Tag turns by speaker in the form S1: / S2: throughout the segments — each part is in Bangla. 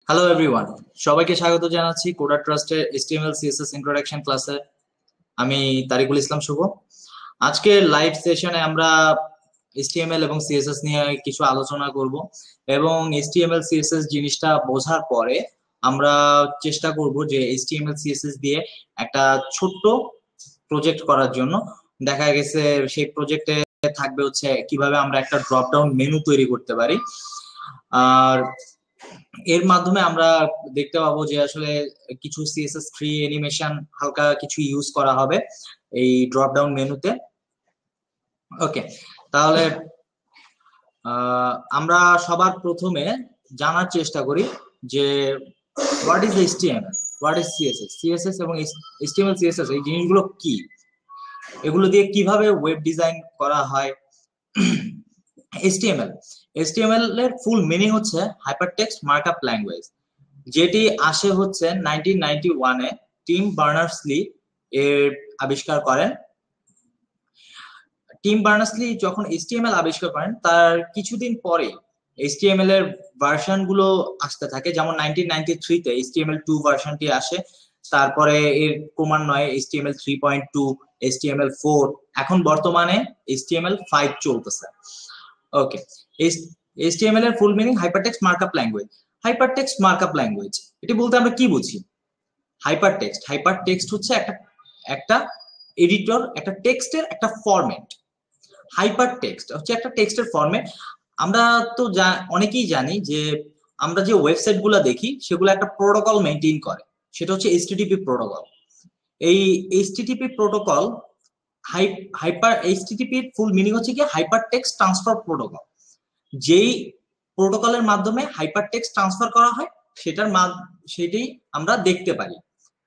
S1: হ্যালো এভরিওয়ান, সবাইকে স্বাগত জানাচ্ছি কোডার ট্রাস্টের এইচটিএমএল সিএসএস ইন্ট্রোডাকশন ক্লাসে। আমি তারিকুল ইসলাম শুভ। আজকের লাইভ সেশনে আমরা এইচটিএমএল এবং সিএসএস নিয়ে কিছু আলোচনা করব এবং এইচটিএমএল সিএসএস জিনিসটা বোঝার পরে আমরা চেষ্টা করব যে এইচটিএমএল সিএসএস দিয়ে একটা ছোট্ট প্রজেক্ট করার জন্য। দেখা গেছে সেই প্রজেক্টে থাকবে হচ্ছে কিভাবে আমরা একটা ড্রপ ডাউন মেনু তৈরি করতে পারি। আর এর মাধ্যমে আমরা দেখতে পাবো যে আসলে কিছু সিএসএস ফ্রি অ্যানিমেশন হালকা কিছু ইউজ করা হবে এই ড্রপ ডাউন মেনুতে। ওকে, তাহলে আমরা সবার প্রথমে জানার চেষ্টা করি যে what is HTML, what is CSS. CSS এবং এইচটিএমএল সিএসএস এই জিনিসগুলো কি, এগুলো দিয়ে কিভাবে ওয়েব ডিজাইন করা হয়। এইচটিএমএল এইচটিএমএল এর ফুল মিনিং হচ্ছে হাইপারটেক্সট মার্কআপ ল্যাঙ্গুয়েজ, যেটি আসে হচ্ছে 1991 এ টিম বার্নার্স-লি এর আবিষ্কার করেন। টিম বার্নার্স-লি যখন এইচটিএমএল আবিষ্কার করেন তার কিছুদিন পরে এইচটিএমএল এর ভার্সন গুলো আসতে থাকে, যেমন 1993 তে এইচটিএমএল 2 ভার্সনটি আসে, তারপরে এর ক্রমান্বয়ে এইচটিএমএল 3.2, এইচটিএমএল 4, এখন বর্তমানে এইচটিএমএল 5 চলতেছে। ওকে, এইচটিএমএল এর full meaning hypertext markup language. Hypertext markup language এটি বলতে আমরা কি বুঝি? হাইপারটেক্সট হচ্ছে একটা একটা এডিটর, একটা টেক্সটের একটা ফরম্যাট। হাইপারটেক্সট হচ্ছে একটা টেক্সটের ফরম্যাট। আমরা তো অনেকেই জানি যে আমরা যে ওয়েবসাইট গুলো দেখি সেগুলো একটা প্রোটোকল মেনটেন করে, সেটা হচ্ছে এইচটিটিপি প্রোটোকল। এই এইচটিটিপি প্রোটোকল এইচটিটিপির ফুল মিনিং হচ্ছে কি হাইপারটেক্সট ট্রান্সফার প্রোটোকল। যেই প্রোটোকলের মাধ্যমে হাইপারটেক্সট ট্রান্সফার করা হয় সেটাই আমরা দেখতে পারি,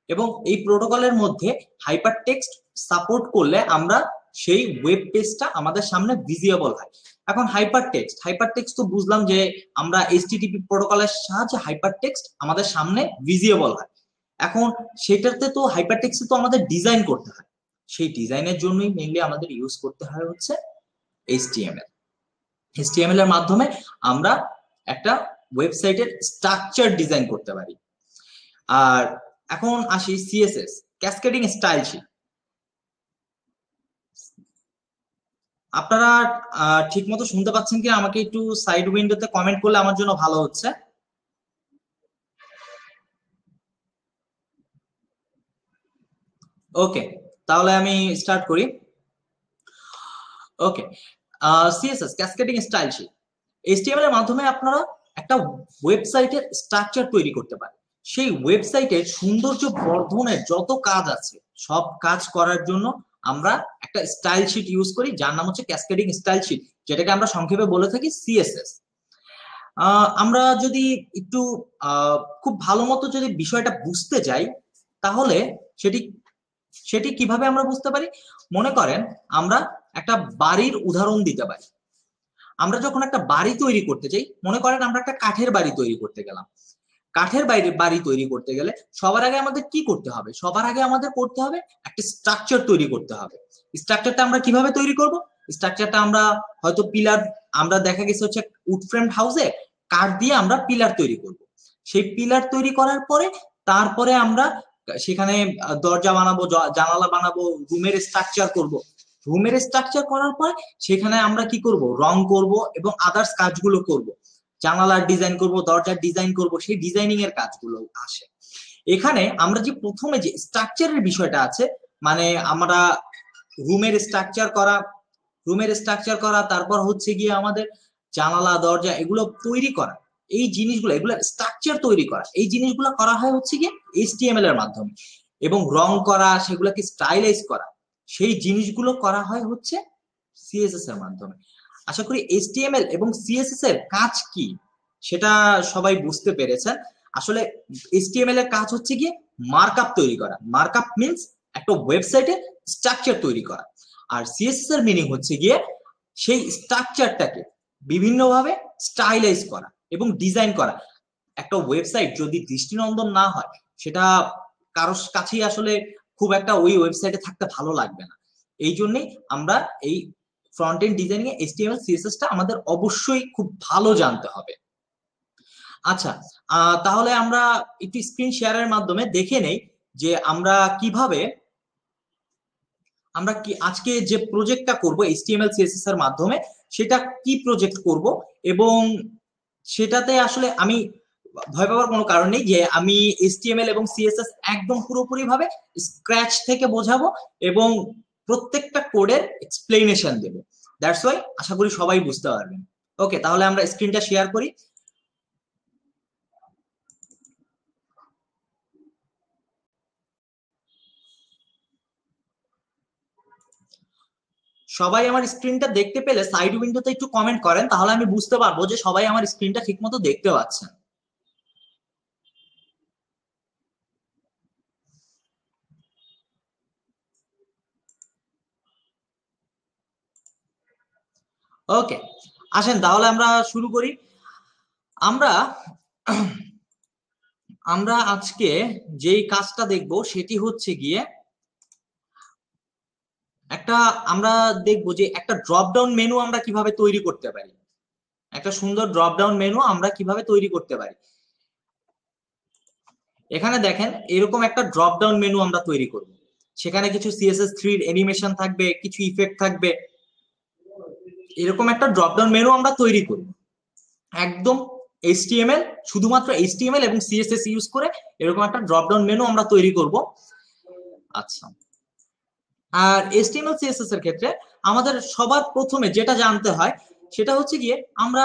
S1: এবং এই প্রোটোকলের মধ্যে হাইপারটেক্সট সাপোর্ট করলে আমরা সেই ওয়েব পেজটা আমাদের সামনে ভিজিবল হয়। এখন হাইপারটেক্সট তো বুঝলাম যে আমরা এইচটিটিপি প্রোটোকলের সাহায্যে হাইপারটেক্সট আমাদের সামনে ভিজিবল হয়। এখন সেটাতে তো হাইপারটেক্সট তো আমাদের ডিজাইন করতে হয়, সেই ডিজাইনের জন্যই মেইনলি আমাদের ইউজ করতে হয় হচ্ছে এইচটিএমএল। এইচটিএমএল এর মাধ্যমে আমরা একটা ওয়েবসাইটের স্ট্রাকচার ডিজাইন করতে পারি। আর এখন আসি সিএসএস, ক্যাসকেডিং স্টাইল শীট। আপনারা ঠিক মতো শুনতে পাচ্ছেন কি? আমাকে একটু সাইড উইন্ডোতে কমেন্ট করলে আমার জন্য ভালো হচ্ছে। ওকে, তাহলে আমি স্টার্ট করি। Okay, CSS cascading style sheet. HTML এর মাধ্যমে আপনারা একটা ওয়েবসাইটের স্ট্রাকচার তৈরি করতে পারেন। সেই ওয়েবসাইটের সৌন্দর্য বর্ধনের যত কাজ আছে সব কাজ করার জন্য আমরা একটা স্টাইল শীট ইউজ করি, যার নাম হচ্ছে ক্যাসকেডিং স্টাইল শীট, যেটাকে আমরা সংক্ষেপে বলে থাকি সিএসএস। আমরা যদি একটু খুব ভালো মতো যদি বিষয়টা বুঝতে যাই তাহলে সেটি সেটি কিভাবে আমরা বুঝতে পারি? মনে করেন আমরা একটা বাড়ির উদাহরণ দিতে পারি। আমরা যখন একটা বাড়ি তৈরি করতে চাই, মনে করেন আমরা একটা কাঠের বাড়ি তৈরি করতে গেলাম। কাঠের বাড়ি তৈরি করতে গেলে সবার আগে আমাদের কি করতে হবে? সবার আগে আমাদের করতে হবে একটা স্ট্রাকচার তৈরি করতে হবে। স্ট্রাকচারটা আমরা কিভাবে তৈরি করব? স্ট্রাকচারটা আমরা হয়তো পিলার, আমরা দেখা গেছে হচ্ছে উড ফ্রেম হাউসে কাঠ দিয়ে আমরা পিলার তৈরি করব। সেই পিলার তৈরি করার পরে তারপরে আমরা সেখানে দরজা বানাবো, জানালা বানাবো, রুমের স্ট্রাকচার করব। রুমের স্ট্রাকচার করার পর সেখানে আমরা কি করব? রং করব এবং আদার্স কাজগুলো করব। জানালার ডিজাইন করব, দরজার ডিজাইন করব, সেই ডিজাইনিং এর কাজগুলো আসে এখানে। আমরা যে প্রথমে যে স্ট্রাকচারের বিষয়টা আছে, মানে আমরা রুমের স্ট্রাকচার করা, তারপর হচ্ছে গিয়ে আমাদের জানালা দরজা এগুলো তৈরি করা, এই জিনিসগুলো, এগুলো স্ট্রাকচার তৈরি করা, এই জিনিসগুলো করা হয় হচ্ছে গিয়ে এইচটিএমএল এর মাধ্যমে। এবং রং করা, সেগুলোকে স্টাইলাইজ করা, সেই জিনিসগুলো করা হয় হচ্ছে সিএসএস এর মাধ্যমে। আশা করি এইচটিএমএল এবং সিএসএস এর কাজ কি সেটা সবাই বুঝতে পেরেছেন। আসলে এইচটিএমএল এর কাজ হচ্ছে গিয়ে মার্কআপ তৈরি করা। মার্কআপ মিন্স একটা ওয়েবসাইটে স্ট্রাকচার তৈরি করা। আর সিএসএস এর মিনিং হচ্ছে গিয়ে সেই স্ট্রাকচারটাকে বিভিন্নভাবে স্টাইলাইজ করা এবং ডিজাইন করা। একটা ওয়েবসাইট যদি দৃষ্টিনন্দন না হয় সেটা কারোর কাছেই আসলে খুব একটা ওই ওয়েবসাইটে থাকতে ভালো লাগবে না। এই জন্যই আমরা এই ফ্রন্ট এন্ড ডিজাইনিং এ এইচটিএমএল সিএসএস টা আমাদের অবশ্যই খুব ভালো জানতে হবে। আচ্ছা, তাহলে আমরা একটু স্ক্রিন শেয়ারের মাধ্যমে দেখে নেই যে আমরা কিভাবে আজকে যে প্রজেক্টটা করব এইচটিএমএল সিএসএস এর মাধ্যমে, সেটা কি প্রজেক্ট করব, এবং সেটাতে আসলে আমি ভয় পাওয়ার কোনো কারণ নেই যে আমি এইচটিএমএল এবং সিএসএস একদম পুরোপুরি ভাবে স্ক্র্যাচ থেকে বোঝাবো এবং প্রত্যেকটা কোডের এক্সপ্লেনেশন দেবো। দ্যাটস ওয়াই আশা করি সবাই বুঝতে পারবেন। ওকে, তাহলে আমরা স্ক্রিনটা শেয়ার করি। সবাই আমার স্ক্রিনটা দেখতে পেলে সাইড উইন্ডোতে একটু কমেন্ট করেন, তাহলে আমি বুঝতে পারবো যে সবাই আমার স্ক্রিনটা ঠিকমতো দেখতে পাচ্ছেন। ওকে, আসেন তাহলে আমরা শুরু করি। আমরা আমরা আজকে যেই কাজটা দেখব সেটি হচ্ছে গিয়ে আমরা দেখব যে একটা ড্রপ ডাউন মেনু আমরা কিভাবে তৈরি করতে পারি। একটা সুন্দর ড্রপ ডাউন মেনু আমরা কিভাবে তৈরি করতে পারি। এখানে দেখেন এরকম একটা ড্রপ ডাউন মেনু আমরা তৈরি করব। সেখানে কিছু CSS3 এর অ্যানিমেশন থাকবে, কিছু ইফেক্ট থাকবে। এরকম একটা ড্রপ ডাউন মেনু আমরা তৈরি করব একদম HTML, শুধুমাত্র HTML এবং CSS ইউজ করে এরকম একটা ড্রপ ডাউন মেনু আমরা তৈরি করব। আচ্ছা, আর HTML CSS এর ক্ষেত্রে আমাদের সবার প্রথমে যেটা জানতে হয় সেটা হচ্ছে গিয়ে আমরা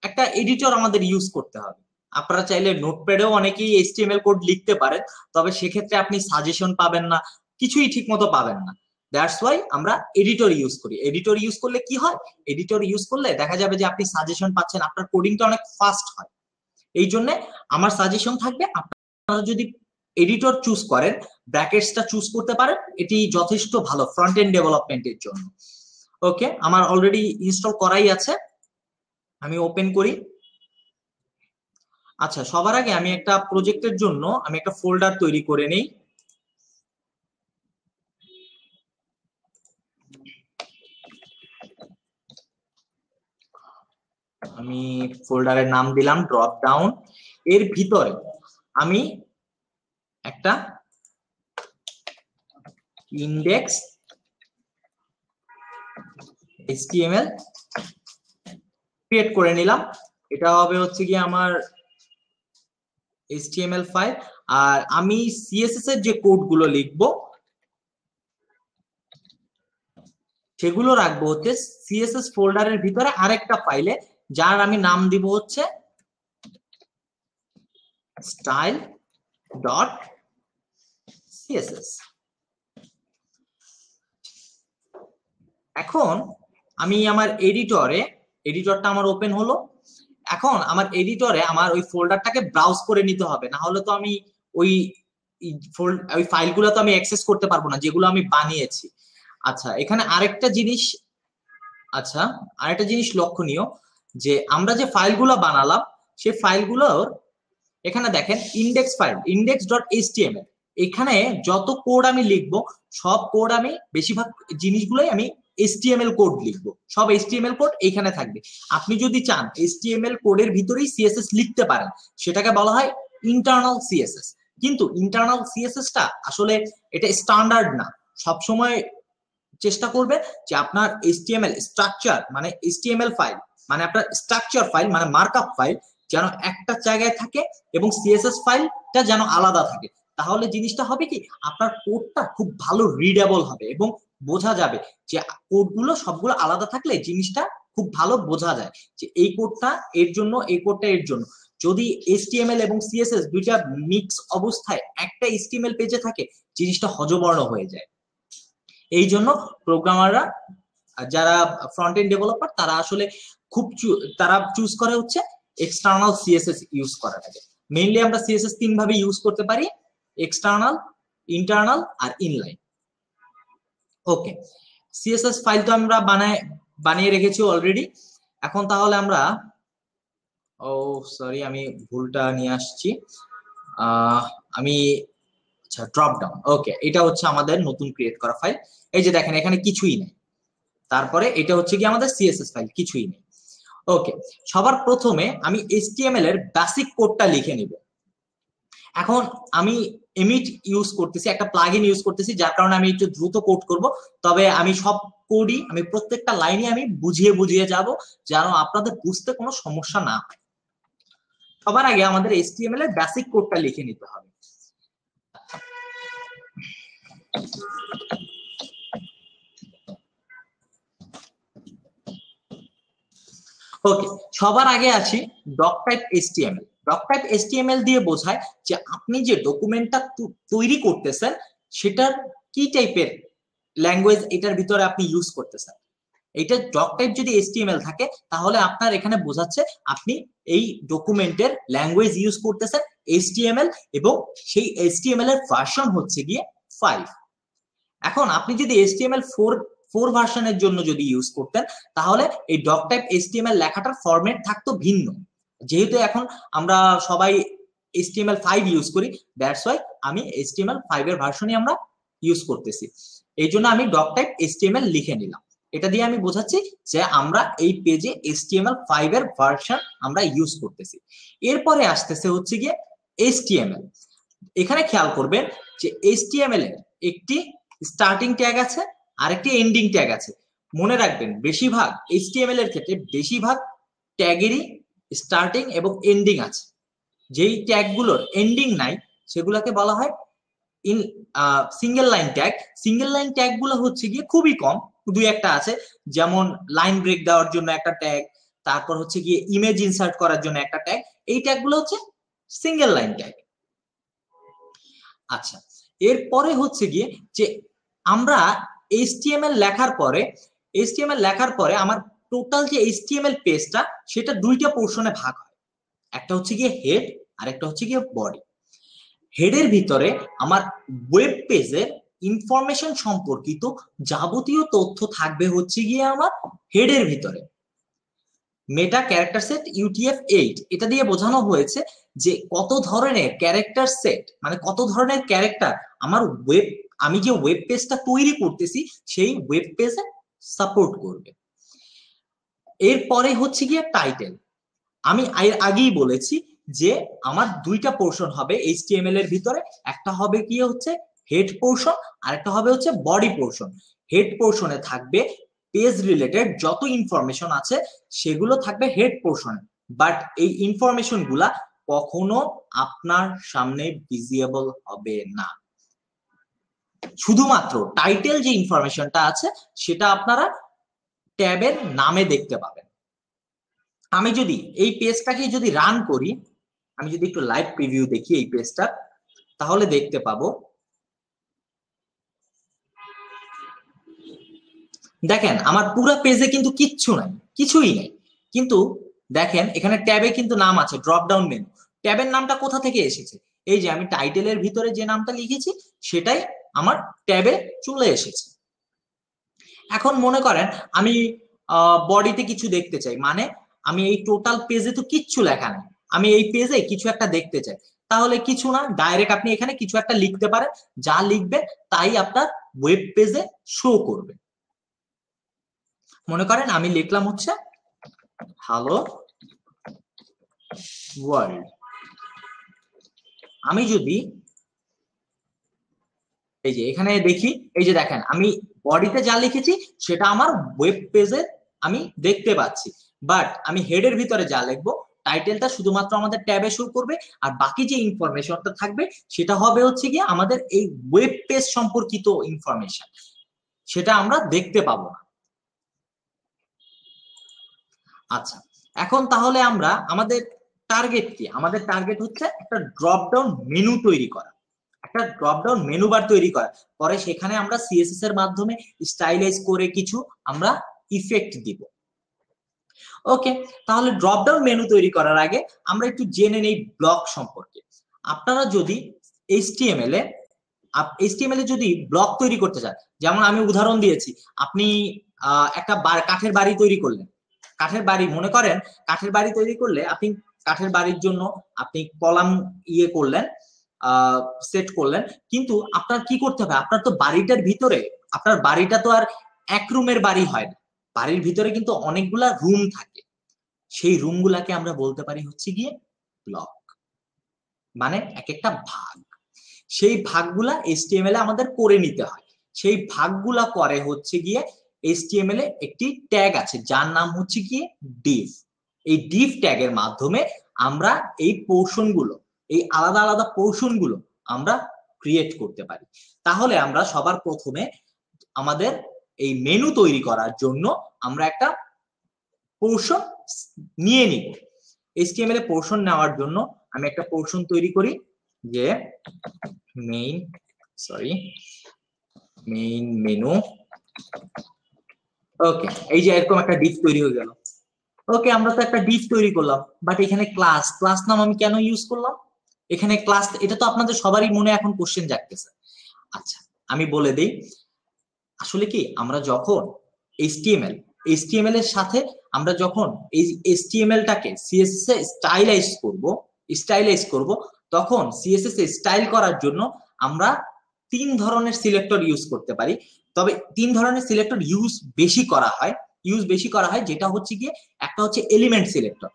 S1: একটা এডিটর আমাদের ইউজ করতে হবে। আপনারা চাইলে নোটপ্যাডেও অনেকেই HTML কোড লিখতে পারেন, তবে সেক্ষেত্রে আপনি সাজেশন পাবেন না, কিছুই ঠিক মতো পাবেন না। দ্যাটস ওয়াই আমরা এডিটর ইউজ করি। এডিটর ইউজ করলে কি হয়, এডিটর ইউজ করলে দেখা যাবে যে আপনি সাজেশন পাচ্ছেন, আপনার কোডিংটা অনেক ফাস্ট হয়। এই জন্য আমার সাজেশন থাকবে, আপনারা যদি এডিটর চুজ করেন, ব্র্যাকেটসটা চুজ করতে পারেন, এটি যথেষ্ট ভালো ফ্রন্ট এন্ড ডেভেলপমেন্টের জন্য। ওকে, আমার অলরেডি ইনস্টল করাই আছে, আমি ওপেন করি। আচ্ছা, সবার আগে আমি একটা প্রজেক্টের জন্য আমি একটা ফোল্ডার তৈরি করে নেই। আমি ফোল্ডারের নাম দিলাম ড্রপ ডাউন। এর ভিতরে আমি একটা ইন্ডেক্স HTML ক্রিয়েট করে নিলাম। এটা হবে হচ্ছে কি আমার HTML ফাইল, আর আমি CSS এর যে কোডগুলো লিখবো সেগুলো রাখবো হচ্ছে CSS ফোল্ডারের ভিতরে আরেকটা ফাইলে, যার আমি নাম দিব হচ্ছে style.css। এখন আমি আমার এডিটরটা আমার ওপেন হলো। এখন আমার এডিটরে আমার ওই ফোল্ডারটাকে ব্রাউজ করে নিতে হবে, না হলে তো আমি ওই ওই ফাইলগুলো তো আমি অ্যাক্সেস করতে পারবো না যেগুলো আমি বানিয়েছি। আচ্ছা, এখানে আরেকটা জিনিস লক্ষণীয়, যে আমরা যে ফাইলগুলো বানালাম সেই ফাইলগুলোর এখানে দেখেন ইন্ডেক্স ফাইল, index.html, এখানে যত কোড আমি লিখবো সব কোড আমি বেশিরভাগ জিনিসগুলোই আমি HTML কোড লিখবো, সব HTML কোড এইখানে থাকবে। আপনি যদি চান HTML কোডের ভিতরেই CSS লিখতে পারেন, সেটাকে বলা হয় ইন্টারনাল CSS। কিন্তু ইন্টারনাল CSS টা আসলে এটা স্ট্যান্ডার্ড না। সবসময় চেষ্টা করবে যে আপনার HTML স্ট্রাকচার মানে HTML ফাইল মানে আপনার স্ট্রাকচার ফাইল মানে মার্কআপ ফাইল যেন একটা জায়গায় থাকে এবং CSS ফাইলটা যেন আলাদা থাকে। তাহলে জিনিসটা হবে কি, আপনার কোডটা খুব ভালো রিডেবল হবে এবং বোঝা যাবে যে কোডগুলো সবগুলো আলাদা থাকলে জিনিসটা খুব ভালো বোঝা যায় যে এই কোডটা এর জন্য, এই কোডটা এর জন্য। যদি HTML এবং CSS দুইটা মিক্স অবস্থায় একটা HTML পেজে থাকে, জিনিসটা হযবর্ণ হয়ে যায়। এই জন্য প্রোগ্রামাররা যারা ফ্রন্ট এন্ড ডেভেলপার তারা আসলে তারা চুজ করে হচ্ছে এক্সটার্নাল CSS ইউজ করাটাকে। মেইনলি আমরা CSS 3 ভাবে ইউজ করতে পারি, এক্সটার্নাল, ইন্টারনাল আর ইনলাইন। ওকে, CSS ফাইল তো আমরা বানিয়ে রেখেছি অলরেডি। এখন তাহলে আমরা সরি আমি ভুলটা নিয়ে আসছি। আমি আচ্ছা, ড্রপ ডাউন। ওকে, এটা হচ্ছে আমাদের নতুন ক্রিয়েট করা ফাইল। এই যে দেখেন এখানে কিছুই নেই, তারপরে এটা হচ্ছে কি আমাদের CSS ফাইল, কিছুই নেই। ওকে, সবার প্রথমে আমি HTML এর বেসিক কোডটা লিখে নিব। এখন আমি এমিট ইউজ করতেছি, একটা প্লাগইন ইউজ করতেছি, যার কারণে আমি একটু দ্রুত কোড করব। তবে আমি সব কোডই আমি প্রত্যেকটা লাইনে আমি বুঝিয়ে বুঝিয়ে যাব, যেন আপনাদের বুঝতে কোনো সমস্যা না হয়। সবার আগে আমাদের HTML এর বেসিক কোডটা লিখে নিতে হবে। ওকে, সবার আগে আছি doctype HTML। Doctype HTML দিয়ে বোঝায় যে আপনি যে ডকুমেন্টটা তৈরি করতেছেন সেটার কি টাইপের ল্যাঙ্গুয়েজ এটার ভিতরে আপনি ইউজ করতেছেন। এটা ডক টাইপ যদি HTML থাকে তাহলে আপনার এখানে বোঝাচ্ছে আপনি এই ডকুমেন্টের ল্যাঙ্গুয়েজ ইউজ করতেছেন HTML, এবং সেই HTML এর ভার্সন হচ্ছে গিয়ে 5। এখন আপনি যদি HTML4 ভার্সনের জন্য যদি ইউজ করতেন তাহলে এই ডক টাইপ HTML লেখাটার ফরম্যাট থাকতো ভিন্ন। যেহেতু এখন আমরা সবাই HTML5 ইউজ করি, দ্যাটস ওয়াই আমি HTML5 এর ভার্সনই আমরা ইউজ করতেছি। এই জন্য আমি ডক টাইপ HTML লিখে নিলাম। এটা দিয়ে আমি বোঝাচ্ছি যে আমরা এই পেজে HTML5 এর ভার্সন আমরা ইউজ করতেছি। এরপরে আসতেছে হচ্ছে গিয়ে HTML। এখানে খেয়াল করবেন যে HTML এর একটি স্টার্টিং ট্যাগ আছে আর একটি এন্ডিং ট্যাগ আছে। মনে রাখবেন বেশিরভাগ HTML এর ক্ষেত্রে বেশিরভাগ ট্যাগেরই স্টার্টিং এবং এন্ডিং আছে। যেই ট্যাগগুলোর এন্ডিং নাই সেগুলোকে বলা হয় in single line tag. Single line tag গুলো হচ্ছে গিয়ে খুবই কম, দুই একটা আছে, যেমন লাইন ব্রেক দেওয়ার জন্য একটা ট্যাগ, তারপর হচ্ছে গিয়ে ইমেজ ইনসার্ট করার জন্য একটা ট্যাগ। এই ট্যাগ গুলো হচ্ছে সিঙ্গেল লাইন ট্যাগ। আচ্ছা, এরপরে হচ্ছে গিয়ে যে আমরা HTML লেখার পরে আমার টোটাল যে HTML পেজটা সেটা দুইটা পোর্শনে ভাগ হয়। একটা হচ্ছে গিয়ে হেড আর একটা হচ্ছে গিয়ে বডি। হেডের ভিতরে আমার ওয়েব পেজের ইনফরমেশন সম্পর্কিত যাবতীয় তথ্য থাকবে হচ্ছে গিয়ে আমার হেডের ভিতরে। মেটা ক্যারেক্টার সেট UTF-8 এটা দিয়ে বোঝানো হয়েছে যে কত ধরনের ক্যারেক্টার সেট, মানে কত ধরনের ক্যারেক্টার আমার আমি যে ওয়েব পেজটা তৈরি করতেছি সেই ওয়েব পেজে সাপোর্ট করবে। এরপরে হচ্ছে গিয়ে টাইটেল। আমি আগেই বলেছি যে আমার দুইটা পোর্শন হবে HTML এর ভিতরে, একটা হবে কি হচ্ছে হেড পোর্শন আর একটা হবে হচ্ছে বডি পোর্শন। হেড পোর্শনে থাকবে পেজ রিলেটেড যত ইনফরমেশন আছে সেগুলো থাকবে হেড পোর্শনে, বাট এই ইনফরমেশন গুলা কখনো আপনার সামনে ভিজিবল হবে না। শুধুমাত্র টাইটেল যে ইনফরমেশনটা আছে সেটা আপনারা ট্যাবের নামে দেখতে পাবেন। আমি যদি এই পেজটাকে যদি রান করি, আমি যদি একটু লাইভ প্রিভিউ দেখি এই পেজটা, তাহলে দেখতে পাবো দেখেন আমার পুরো পেজে কিন্তু কিছুই নাই, কিন্তু দেখেন এখানে ট্যাবে কিন্তু নাম আছে, ড্রপ ডাউন মেনু। ট্যাবের নামটা কোথা থেকে এসেছে? এই যে আমি টাইটেলের ভিতরে যে নামটা লিখেছি সেটাই আমার ট্যাবে চলে এসেছে। এখন মনে করেন আমি বডিতে কিছু দেখতে চাই, মানে আমি এই টোটাল পেজে তো কিচ্ছু লেখা নেই, আমি এই পেজে কিছু একটা দেখতে চাই, তাহলে কিছু না, ডাইরেক্ট আপনি এখানে কিছু একটা লিখতে পারেন, যা লিখবেন তাই আপনার ওয়েব পেজে শো করবে। মনে করেন আমি লিখলাম হচ্ছে হ্যালো ওয়ার্ল্ড। আমি যদি এই যে এখানে দেখি, এই যে দেখেন আমি বডিতে যা লিখেছি সেটা আমার ওয়েব পেজে আমি দেখতে পাচ্ছি, বাট আমি হেডের ভিতরে যা লিখবো টাইটেলটা শুধুমাত্র আমাদের ট্যাবে শো করবে, আর বাকি যে ইনফরমেশনটা থাকবে সেটা হবে হচ্ছে গিয়ে আমাদের এই ওয়েব পেজ সম্পর্কিত ইনফরমেশন, সেটা আমরা দেখতে পাবো না। আচ্ছা, এখন তাহলে আমরা আমাদের টার্গেট কি? আমাদের টার্গেট হচ্ছে একটা ড্রপ ডাউন মেনু তৈরি করা, একটা ড্রপ ডাউন মেনু বার তৈরি করা, পরে সেখানে আমরা CSS এর মাধ্যমে স্টাইলাইজ করে কিছু আমরা ইফেক্ট দিব। ওকে, তাহলে ড্রপ ডাউন মেনু তৈরি করার আগে আমরা একটু জেনে নেই ব্লক সম্পর্কে। আপনারা যদি HTML এ যদি ব্লক তৈরি করতে চান, যেমন আমি উদাহরণ দিয়েছি, আপনি একটা কাঠের বাড়ি তৈরি করলেন, কাঠের বাড়ি মনে করেন কাঠের বাড়ি তৈরি করলে আপনি কাঠের বাড়ির জন্য আপনি কলাম করলেন, সেট করলেন, কিন্তু আপনার কি করতে হবে, আপনার তো বাড়িটার ভিতরে, আপনার বাড়িটা তো আর এক রুমের বাড়ি হয় না, বাড়ির ভিতরে কিন্তু অনেকগুলা রুম থাকে। সেই রুমগুলাকে আমরা বলতে পারি হচ্ছে গিয়ে ব্লক, মানে এক একটা ভাগ। সেই ভাগগুলা HTML এ আমাদের করে নিতে হয়। সেই ভাগগুলা করে হচ্ছে গিয়ে HTML এ একটি ট্যাগ আছে যার নাম হচ্ছে গিয়ে div। এই div ট্যাগের মাধ্যমে আমরা এই পোর্শন গুলো, এই আলাদা আলাদা পোর্শন গুলো আমরা ক্রিয়েট করতে পারি। তাহলে আমরা সবার প্রথমে আমাদের এই মেনু তৈরি করার জন্য আমরা একটা পোর্শন নিয়ে নিব। HTML এ পোর্শন নেওয়ার জন্য আমি একটা পোর্শন তৈরি করি যে মেইন মেনু। ওকে, এই যে এরকম একটা ডিভ তৈরি হয়ে গেল। ওকে, আমরা তো একটা ডিভ তৈরি করলাম, বাট এখানে ক্লাস নাম আমি কেন ইউজ করলাম? এখানে ক্লাস, এটা তো আপনাদের সবারই মনে এখন কোশ্চেন জাগতেছে। আচ্ছা, আমি বলে দেই, আসলে কি আমরা যখন HTML এর সাথে আমরা যখন এই HTML টাকে CSS এ স্টাইলাইজ করব, তখন CSS এ স্টাইল করার জন্য আমরা 3 ধরনের সিলেক্টর ইউজ করতে পারি। তবে 3 ধরনের সিলেক্টর ইউজ বেশি করা হয়, যেটা হচ্ছে গিয়ে একটা হচ্ছে এলিমেন্ট সিলেক্টর।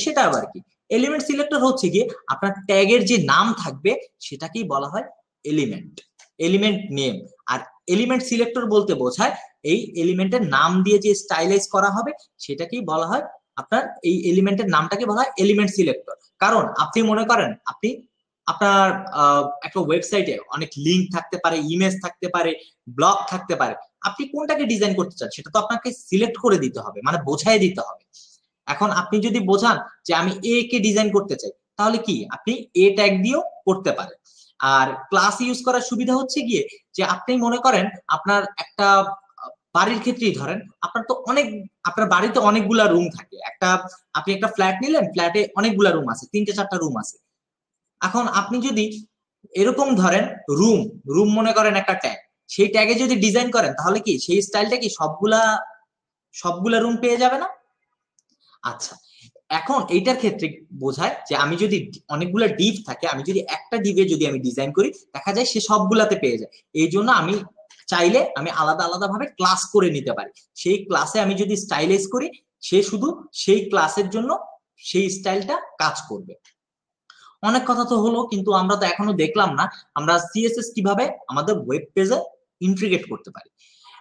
S1: সেটা আবার কি? এলিমেন্ট সিলেক্টর হচ্ছে গিয়ে আপনার ট্যাগের যে নাম থাকবে সেটাকেই বলা হয় এলিমেন্ট নেম। আর এলিমেন্ট সিলেক্টর বলতে বোঝায় এই এলিমেন্টের নাম দিয়ে যে স্টাইলাইজ করা হবে সেটাকেই বলা হয়, আপনার এই এলিমেন্টের নামটাকে বলা হয় এলিমেন্ট সিলেক্টর। কারণ আপনি মনে করেন আপনার একটা ওয়েবসাইটে অনেক লিঙ্ক থাকতে পারে, ইমেজ থাকতে পারে, ব্লগ থাকতে পারে। আপনি কোনটাকে ডিজাইন করতে চান সেটা তো আপনাকে সিলেক্ট করে দিতে হবে, মানে বোঝাই দিতে হবে। এখন আপনি যদি বোঝান যে আমি এ কে ডিজাইন করতে চাই, তাহলে কি আপনি এ ট্যাগ দিয়েও করতে পারেন। আর ক্লাস ইউজ করার সুবিধা হচ্ছে গিয়ে যে আপনি মনে করেন আপনার একটা বাড়ির ক্ষেত্রেই ধরেন, আপনার বাড়িতে অনেকগুলা রুম থাকে। আপনি একটা ফ্ল্যাট নিলেন, ফ্ল্যাটে অনেকগুলা রুম আছে, 3-4টা রুম আছে। এখন আপনি যদি এরকম ধরেন রুম মনে করেন একটা ট্যাগ, সেই ট্যাগে যদি ডিজাইন করেন তাহলে কি সেই স্টাইলটা কি সবগুলা রুম পেয়ে যাবে না? আচ্ছা, এখন এইটার ক্ষেত্রে বোঝায় যে আমি যদি অনেকগুলা ডিভ থাকে, আমি যদি একটা ডিভে যদি আমি ডিজাইন করি, দেখা যায় সে সবগুলাতে পেয়ে যায়। এই জন্য আমি চাইলে আমি আলাদা আলাদা ভাবে ক্লাস করে নিতে পারি। সেই ক্লাসে আমি যদি স্টাইলাইজ করি, সে শুধু সেই ক্লাসের জন্য সেই স্টাইলটা কাজ করবে। অনেক কথা তো হলো, কিন্তু আমরা তো এখনো দেখলাম না আমরা CSS কিভাবে আমাদের ওয়েব পেজে ইন্টিগ্রেট করতে পারি।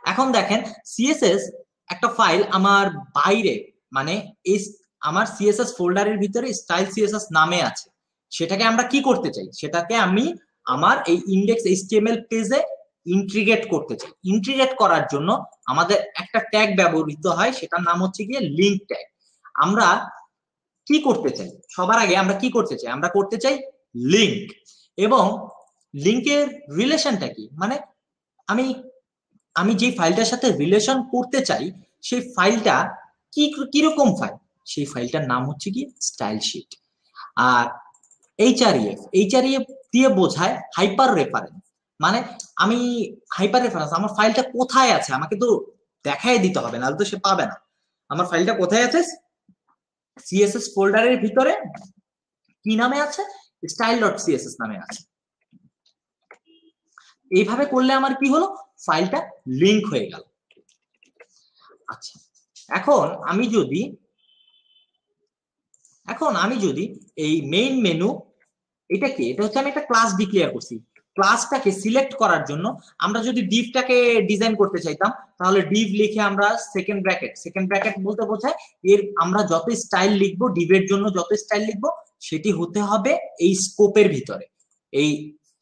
S1: এখন দেখেন, CSS একটা ফাইল আমার বাইরে, মানে আমার CSS ফোল্ডারের ভিতরে স্টাইল CSS নামে আছে। সেটাকে আমরা কি করতে চাই? সেটাকে আমি আমার এই ইনডেক্স HTML পেজে ইন্টিগ্রেট করতে চাই। ইন্টিগ্রেট করার জন্য আমাদের একটা ট্যাগ ব্যবহৃত হয়, সেটার নাম হচ্ছে গিয়ে লিঙ্ক ট্যাগ। আমরা কি করতে চাই? সবার আগে আমরা কি করতে চাই? আমরা করতে চাই লিঙ্ক। এবং লিঙ্কের রিলেশনটা কি? মানে আমি যে ফাইলটার সাথে রিলেশন করতে চাই, সেই ফাইলটা কিরকম ফাইল? সেই ফাইলটার নাম হচ্ছে কি স্টাইল শিট। আর HREF দিয়ে বোঝায় হাইপার রেফারেন্স। মানে আমি হাইপার রেফারেন্স, আমার ফাইলটা কোথায় আছে আমাকে তো দেখাই দিতে হবে, নাহলে তো সে পাবে না। আমার ফাইলটা কোথায় আছে? CSS ফোল্ডারের ভিতরে কি নামে আছে? style.css নামে আছে। এইভাবে করলে আমার কি হলো? ফাইলটা লিংক হয়ে গেল। আচ্ছা, এখন আমি যদি এই মেইন মেনু, এটা হচ্ছে আমি একটা ক্লাস ডিক্লেয়ার করছি। ক্লাসটাকে সিলেক্ট করার জন্য আমরা যদি ডিভটাকে ডিজাইন করতে চাইতাম, তাহলে ডিভ লিখে আমরা সেকেন্ড ব্র্যাকেট বলতে বোঝায় এর আমরা যত স্টাইল লিখবো, ডিভের জন্য যত স্টাইল লিখবো, সেটি হতে হবে এই স্কোপের ভিতরে। এই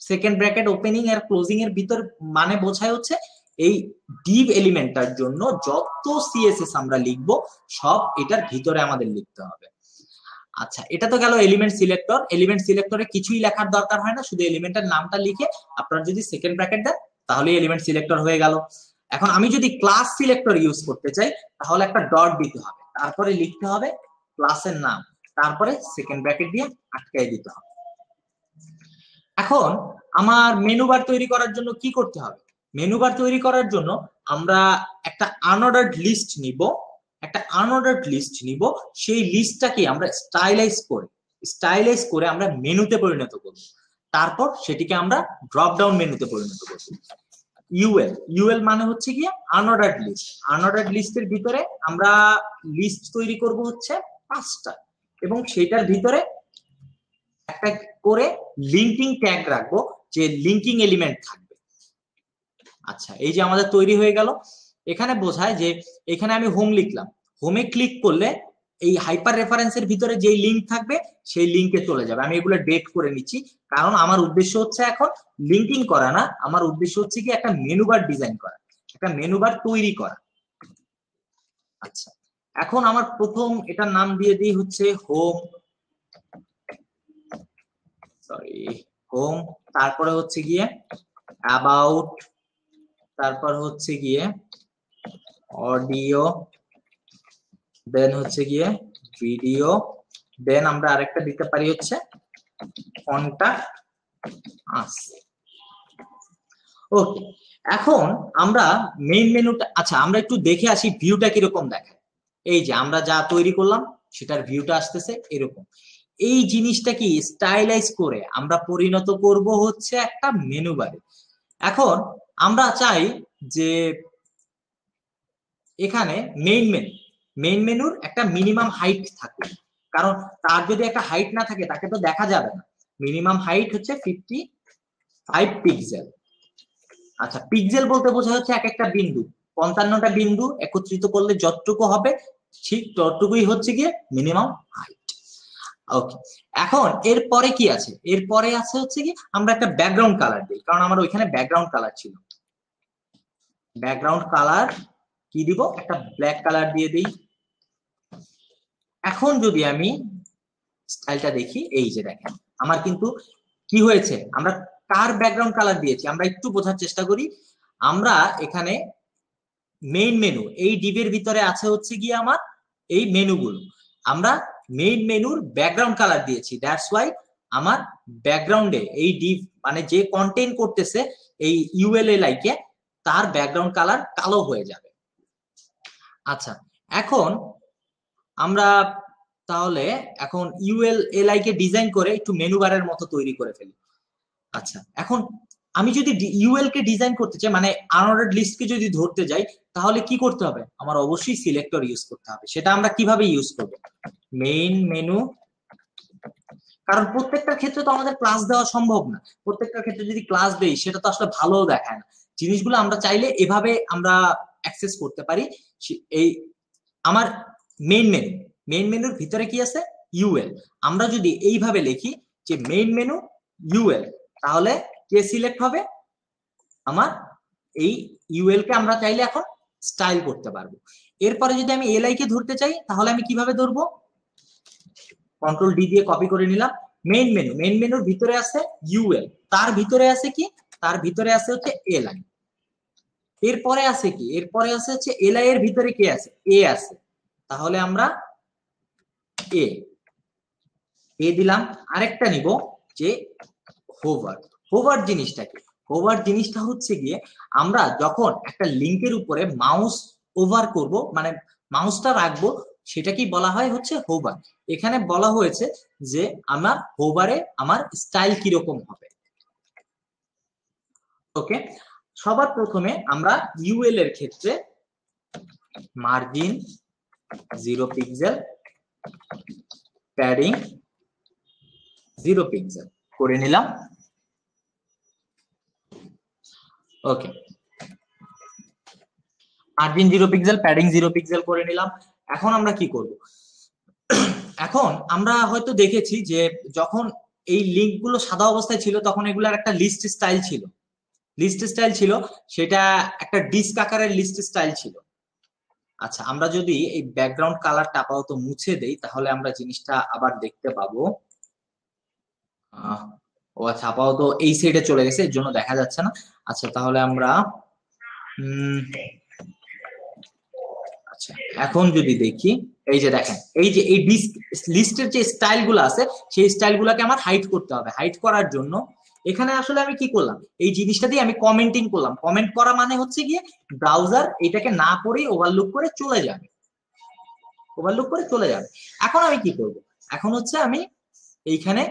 S1: সেকেন্ড ব্র্যাকেট ওপেনিং আর ক্লোজিং এর ভিতর মানে বোঝায় হচ্ছে এই ডিভ এলিমেন্টটার জন্য যত CSS আমরা লিখবো সব এটার ভিতরে আমাদের লিখতে হবে। আচ্ছা, এটা তো গেল এলিমেন্ট সিলেক্টরে কিছুই লেখার দরকার হয় না, শুধু এলিমেন্টের নামটা লিখে আপনারা যদি সেকেন্ড ব্র্যাকেট দেন তাহলে এলিমেন্ট সিলেক্টর হয়ে গেল। এখন আমি যদি ক্লাস সিলেক্টর ইউজ করতে চাই, তাহলে একটা ডট দিতে হবে, তারপরে লিখতে হবে ক্লাসের নাম, তারপরে সেকেন্ড ব্র্যাকেট দিয়ে আটকাই দিতে হবে। এখন আমার মেনু বার তৈরি করার জন্য কি করতে হবে? মেনু বার তৈরি করার জন্য আমরা একটা আনঅর্ডার্ড লিস্ট নিব। সেই লিস্টটাকে আমরা স্টাইলাইজ করে আমরা মেনুতে পরিণত করব। তারপর সেটিকে আমরা ড্রপ ডাউন মেনুতে পরিণত করব। ইউএল, ইউএল মানে হচ্ছে কি আনঅর্ডার্ড লিস্ট। আনঅর্ডার্ড লিস্টের ভিতরে আমরা লিস্ট তৈরি করব হচ্ছে 5টা, এবং সেটার ভিতরে একটা করে লিঙ্কিং ট্যাগ রাখবো, যে লিঙ্কিং এলিমেন্ট থাকবে। আচ্ছা, এই যে আমাদের তৈরি হয়ে গেল। এখানে বোঝায় যে এখানে আমি হোম লিখলাম, হোমে ক্লিক করলে এই হাইপার রেফারেন্সের ভিতরে যেই লিঙ্ক থাকবে সেই লিঙ্কে চলে যাবে। আমি এগুলো ডেট করে নিচ্ছি, কারণ আমার উদ্দেশ্য হচ্ছে এখন লিঙ্কিং করা না, আমার উদ্দেশ্য হচ্ছে কি একটা মেনু বার ডিজাইন করা, একটা মেনু বার তৈরি করা। আচ্ছা, এখন আমার প্রথম এটার নাম দিয়ে দিই হচ্ছে হোম, সরি হোম, তারপরে হচ্ছে গিয়ে অ্যাবাউট, তারপর হচ্ছে গিয়ে অডিও, দেন হচ্ছে গিয়ে ভিডিও, দেন আমরা আরেকটা দিতে পারি হচ্ছে কন্টাক্ট আস। ওকে, এখন আমরা মেইন মেনুটা, আচ্ছা আমরা একটু দেখে আসি ভিউটা কিরকম দেখায়। এই যে আমরা যা তৈরি করলাম সেটার ভিউটা আসতেছে এরকম। এই জিনিসটা কি স্টাইলাইজ করে আমরা পরিণত করব হচ্ছে একটা মেনু বারে। এখন আমরা চাই যে এখানে মেইন মেনুর একটা মিনিমাম হাইট থাকবে, কারণ তার যদি একটা হাইট না থাকে তাকে তো দেখা যাবে না। মিনিমাম হাইট হচ্ছে 55 পিক্সেল। আচ্ছা, পিক্সেল বলতে বোঝা হচ্ছে এক একটা বিন্দু, 55টা বিন্দু একত্রিত করলে যতটুকু হবে ঠিক ততটুকুই হচ্ছে গিয়ে মিনিমাম হাইট। ওকে, এখন এরপরে কি আছে? এরপরে আছে হচ্ছে কি আমরা একটা ব্যাকগ্রাউন্ড কালার দিই, কারণ আমার ওইখানে ব্যাকগ্রাউন্ড কালার ছিল। ব্যাকগ্রাউন্ড কালার কি দিব? একটা ব্ল্যাক কালার দিয়ে দিই। এখন যদি আমি স্টাইলটা দেখি, এই যে দেখেন আমার কিন্তু কি হয়েছে, আমরা কার ব্যাকগ্রাউন্ড কালার দিয়েছি আমরা একটু বোঝার চেষ্টা করি। আমরা এখানে মেইন মেনু, এই ডিভের ভিতরে আছে হচ্ছে গিয়ে আমার এই মেনুগুলো, আমরা মেইন মেনুর ব্যাকগ্রাউন্ড কালার দিয়েছি। দ্যাটস ওয়াই আমার ব্যাকগ্রাউন্ডে এই ডিভ মানে যে কন্টেন্ট করতেছে এই ইউএলএলআই কে, তার ব্যাকগ্রাউন্ড কালার কালো হয়ে যাবে। আচ্ছা, এখন আমরা তাহলে এখন ইউএলএলআই কে ডিজাইন করে একটু মেনু বারের মতো তৈরি করে ফেলি। আচ্ছা, এখন আমি যদি ইউএল কে ডিজাইন করতে চাই, মানে আনঅর্ডার্ড লিস্ট কে যদি ধরতে যাই, তাহলে কি করতে হবে? আমার অবশ্যই সিলেক্টর ইউজ করতে হবে। সেটা আমরা কিভাবে ইউজ করব? মেইন মেনু, কারণ প্রত্যেকটা ক্ষেত্রে তো আমাদের ক্লাস দেওয়া সম্ভব না। প্রত্যেকটা ক্ষেত্রে যদি ক্লাস দেই সেটা তো আসলে ভালো দেখায় না। জিনিসগুলো আমরা চাইলে এভাবে আমরা অ্যাক্সেস করতে পারি। এই আমার মেইন মেনুর ভিতরে কি আছে? ইউএল। আমরা যদি এইভাবে লিখি যে মেইন মেনু ইউএল, তাহলে কে সিলেক্ট হবে? আমার এই ইউএল কে আমরা চাইলে এখন স্টাইল করতে পারবো। এরপরে যদি আমি এলআই কে ধরতে চাই, তাহলে আমি কিভাবে ধরবো? কন্ট্রোল ডি দিয়ে কপি করে নিলাম। মেইন মেনুর ভিতরে আছে ইউএল, তার ভিতরে আছে কি? তার ভিতরে আছে হচ্ছে এলআই। এরপরে আছে কি? এরপরে আছে হচ্ছে এলআই এর ভিতরে কে আছে? এ আছে, তাহলে আমরা এ দিলাম। আরেকটা নিব যে হোভার জিনিসটা কি? হোভার জিনিসটা হচ্ছে গিয়ে আমরা যখন একটা লিংকের উপরে মাউস ওভার করব, মানে মাউসটা রাখবো, সেটা কি বলা হয় হচ্ছে হোভার। এখানে বলা হয়েছে যে আমার হোভারে আমার স্টাইল কিরকম হবে। ওকে, সবার প্রথমে আমরা ইউএল এর ক্ষেত্রে মার্জিন 0 পিক্সেল, প্যাডিং 0 পিক্সেল করে নিলাম। ওকে, মার্জিন 0 পিক্সেল, প্যাডিং 0 পিক্সেল করে নিলাম। এখন আমরা কি করব? এখন আমরা হয়তো দেখেছি যে যখন এই লিঙ্ক গুলো সাদা অবস্থায় ছিল তখন এগুলার একটা লিস্ট স্টাইল ছিল, সেটা একটা ডিস্ক আকারের লিস্ট স্টাইল ছিল। আচ্ছা, আমরা যদি এই ব্যাকগ্রাউন্ড কালারটা আপাতত মুছে দেই, তাহলে আমরা জিনিসটা আবার দেখতে পাবো। ও আচ্ছা, আপাতত এই সাইডে চলে গেছে, এর জন্য দেখা যাচ্ছে না। আচ্ছা, তাহলে আমরা আচ্ছা এখন যদি দেখি, এই যে দেখেন এই যে এই লিস্টের যে স্টাইল গুলো আছে সেই স্টাইল গুলাকে আমার হাইড করতে হবে। হাইড করার জন্য এখানে আসলে আমি কি করলাম? এই জিনিসটা দিয়ে আমি কমেন্টিং করলাম। কমেন্ট করা মানে হচ্ছে গিয়ে ব্রাউজার এটাকে না পড়েই ওভারলুক করে চলে যাবে। এখন আমি কি করব? এখন হচ্ছে আমি এইখানে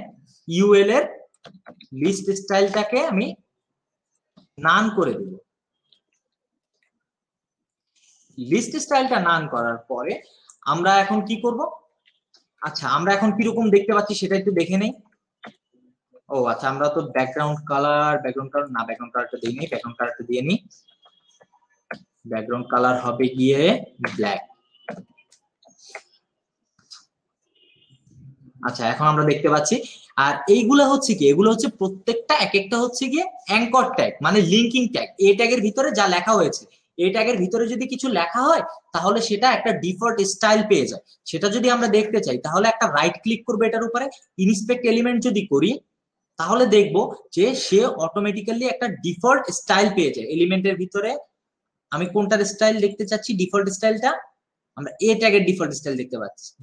S1: ইউএল এর লিস্ট স্টাইলটাকে আমি নান করে দেব। লিস্ট স্টাইলটা নান করার পরে আমরা এখন কি করব? আচ্ছা, আমরা এখন কিরকম দেখতে পাচ্ছি সেটা একটু দেখে নেই। ও আচ্ছা, আমরা তো ব্যাকগ্রাউন্ড কালার না, ব্যাকগ্রাউন্ড কালারটা দিই নেই, ব্যাকগ্রাউন্ড কালারটা দিয়ে নিই। ব্যাকগ্রাউন্ড কালার হবে গিয়ে ব্ল্যাক। আচ্ছা, এখন আমরা দেখতে পাচ্ছি। আর এইগুলা হচ্ছে কি, এগুলো হচ্ছে প্রত্যেকটা এক একটা হচ্ছে গিয়ে অ্যাঙ্কর ট্যাগ, মানে লিঙ্কিং ট্যাগ। এই ট্যাগের ভিতরে যা লেখা হয়েছে, এই ট্যাগের ভিতরে যদি কিছু লেখা হয় তাহলে সেটা একটা ডিফল্ট স্টাইল পেয়ে যায়। সেটা যদি আমরা দেখতে চাই তাহলে একটা রাইট ক্লিক করবো এটার উপরে, ইন্সপেক্ট এলিমেন্ট যদি করি তাহলে দেখবো যে সে অটোমেটিক্যালি একটা ডিফল্ট স্টাইল পেয়ে যায় এলিমেন্টের ভিতরে। আমি কোনটার স্টাইল দেখতে চাচ্ছি, ডিফল্ট স্টাইলটা, আমরা এ ট্যাগের ডিফল্ট স্টাইল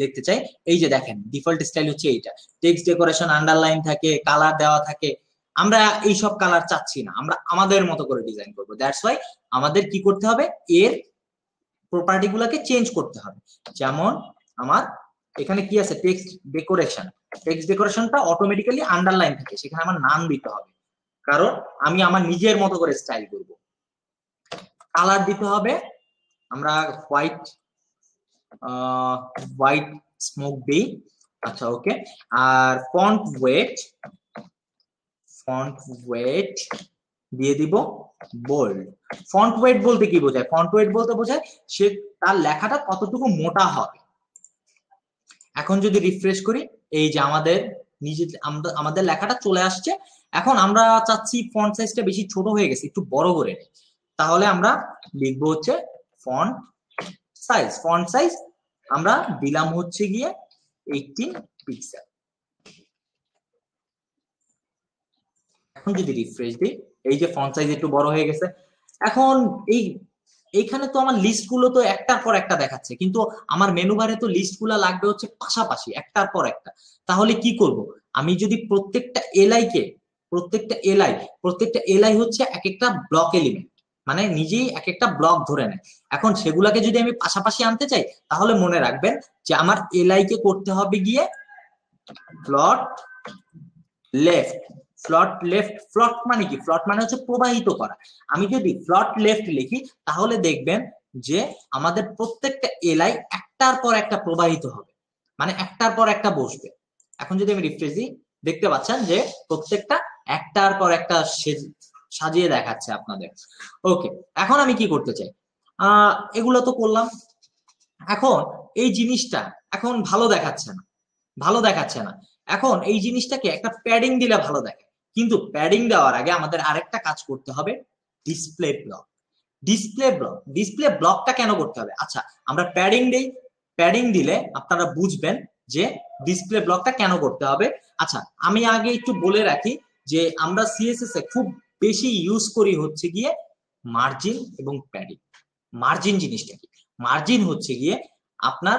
S1: দেখতে চাই। এই যে দেখেন ডিফল্ট স্টাইল হচ্ছে এইটা, টেক্সট ডেকোরেশন আন্ডারলাইন থাকে, কালার দেওয়া থাকে। আমরা এই সব কালার চাচ্ছি না, আমরা আমাদের মতো করে ডিজাইন করব। দ্যাটস ওয়াই আমাদের কি করতে হবে, এর প্রপার্টি গুলাকে চেঞ্জ করতে হবে। যেমন আমার এখানে কি আছে, টেক্সট ডেকোরেশন, টেক্সট ডেকোরেশনটা অটোমেটিক্যালি আন্ডারলাইন থাকে, সেখানে আমার নাম দিতে হবে, কারণ আমি আমার নিজের মতো করে স্টাইল করব। কালার দিতে হবে আমরা হোয়াইট, হোয়াইট স্মোক দিই। আচ্ছা ওকে। আর ফন্ট ওয়েট দিয়ে দিব বোল্ড। ফন্ট ওয়েট বলতে কি বোঝায়? ফন্ট ওয়েট বলতে বোঝায় সে তার লেখাটা কতটুকু মোটা হবে। এখন যদি রিফ্রেশ করি, এই যে আমাদের লেখাটা চলে আসছে। এখন আমরা চাচ্ছি ফন্ট সাইজটা বেশি ছোট হয়ে গেছে, একটু বড় করে। তাহলে আমরা লিখবো হচ্ছে ফন্ট সাইজ আমরা দিলাম হচ্ছে গিয়ে 18 পিক্সেল। এখন যদি রিফ্রেশ দিই, এই যে ফন্ট সাইজ একটু বড় হয়ে গেছে। এখন এইখানে তো আমার লিস্ট গুলো তো একটার পর একটা দেখাচ্ছে, কিন্তু আমার মেনু বারে তো লিস্ট গুলা লাগবে হচ্ছে পাশাপাশি একটার পর একটা। তাহলে কি করব, আমি যদি প্রত্যেকটা এলআই হচ্ছে এক একটা ব্লক এলিমেন্ট, মানে নিজেই এক একটা ব্লক ধরে নেয়। এখন সেগুলাকে যদি আমি পাশাপাশি আনতে চাই তাহলে মনে রাখবেন যে আমার এলআই কে করতে হবে গিয়ে ফ্লট লেফট। ফ্লট মানে কি? ফ্লট মানে হচ্ছে প্রবাহিত করা। আমি যদি ফ্লট লেফট লিখি তাহলে দেখবেন যে আমাদের প্রত্যেকটা এলআই একটার পর একটা প্রবাহিত হবে, মানে একটার পর একটা বসবে। এখন যদি আমি রিফ্রেশ দিই, দেখতে পাচ্ছেন যে প্রত্যেকটা একটার পর একটা সাজিয়ে দেখাচ্ছে আপনাদের। ওকে, এখন আমি কি করতে চাই, এগুলো তো করলাম। এখন এই জিনিসটা এখন ভালো দেখাচ্ছে না। এখন এই জিনিসটাকে একটা প্যাডিং দিলে ভালো দেখে, কিন্তু প্যাডিং দেওয়ার আগে আমাদের আরেকটা কাজ করতে হবে, ডিসপ্লে ব্লকটা কেন করতে হবে? আচ্ছা, আমরা প্যাডিং দিলে আপনারা বুঝবেন যে ডিসপ্লে ব্লকটা কেন করতে হবে। আচ্ছা, আমি আগে একটু বলে রাখি যে আমরা সিএসএস এ খুব বেশি ইউজ করি হচ্ছে গিয়ে মার্জিন এবং প্যাডিং। মার্জিন জিনিসটা কি? মার্জিন হচ্ছে গিয়ে আপনার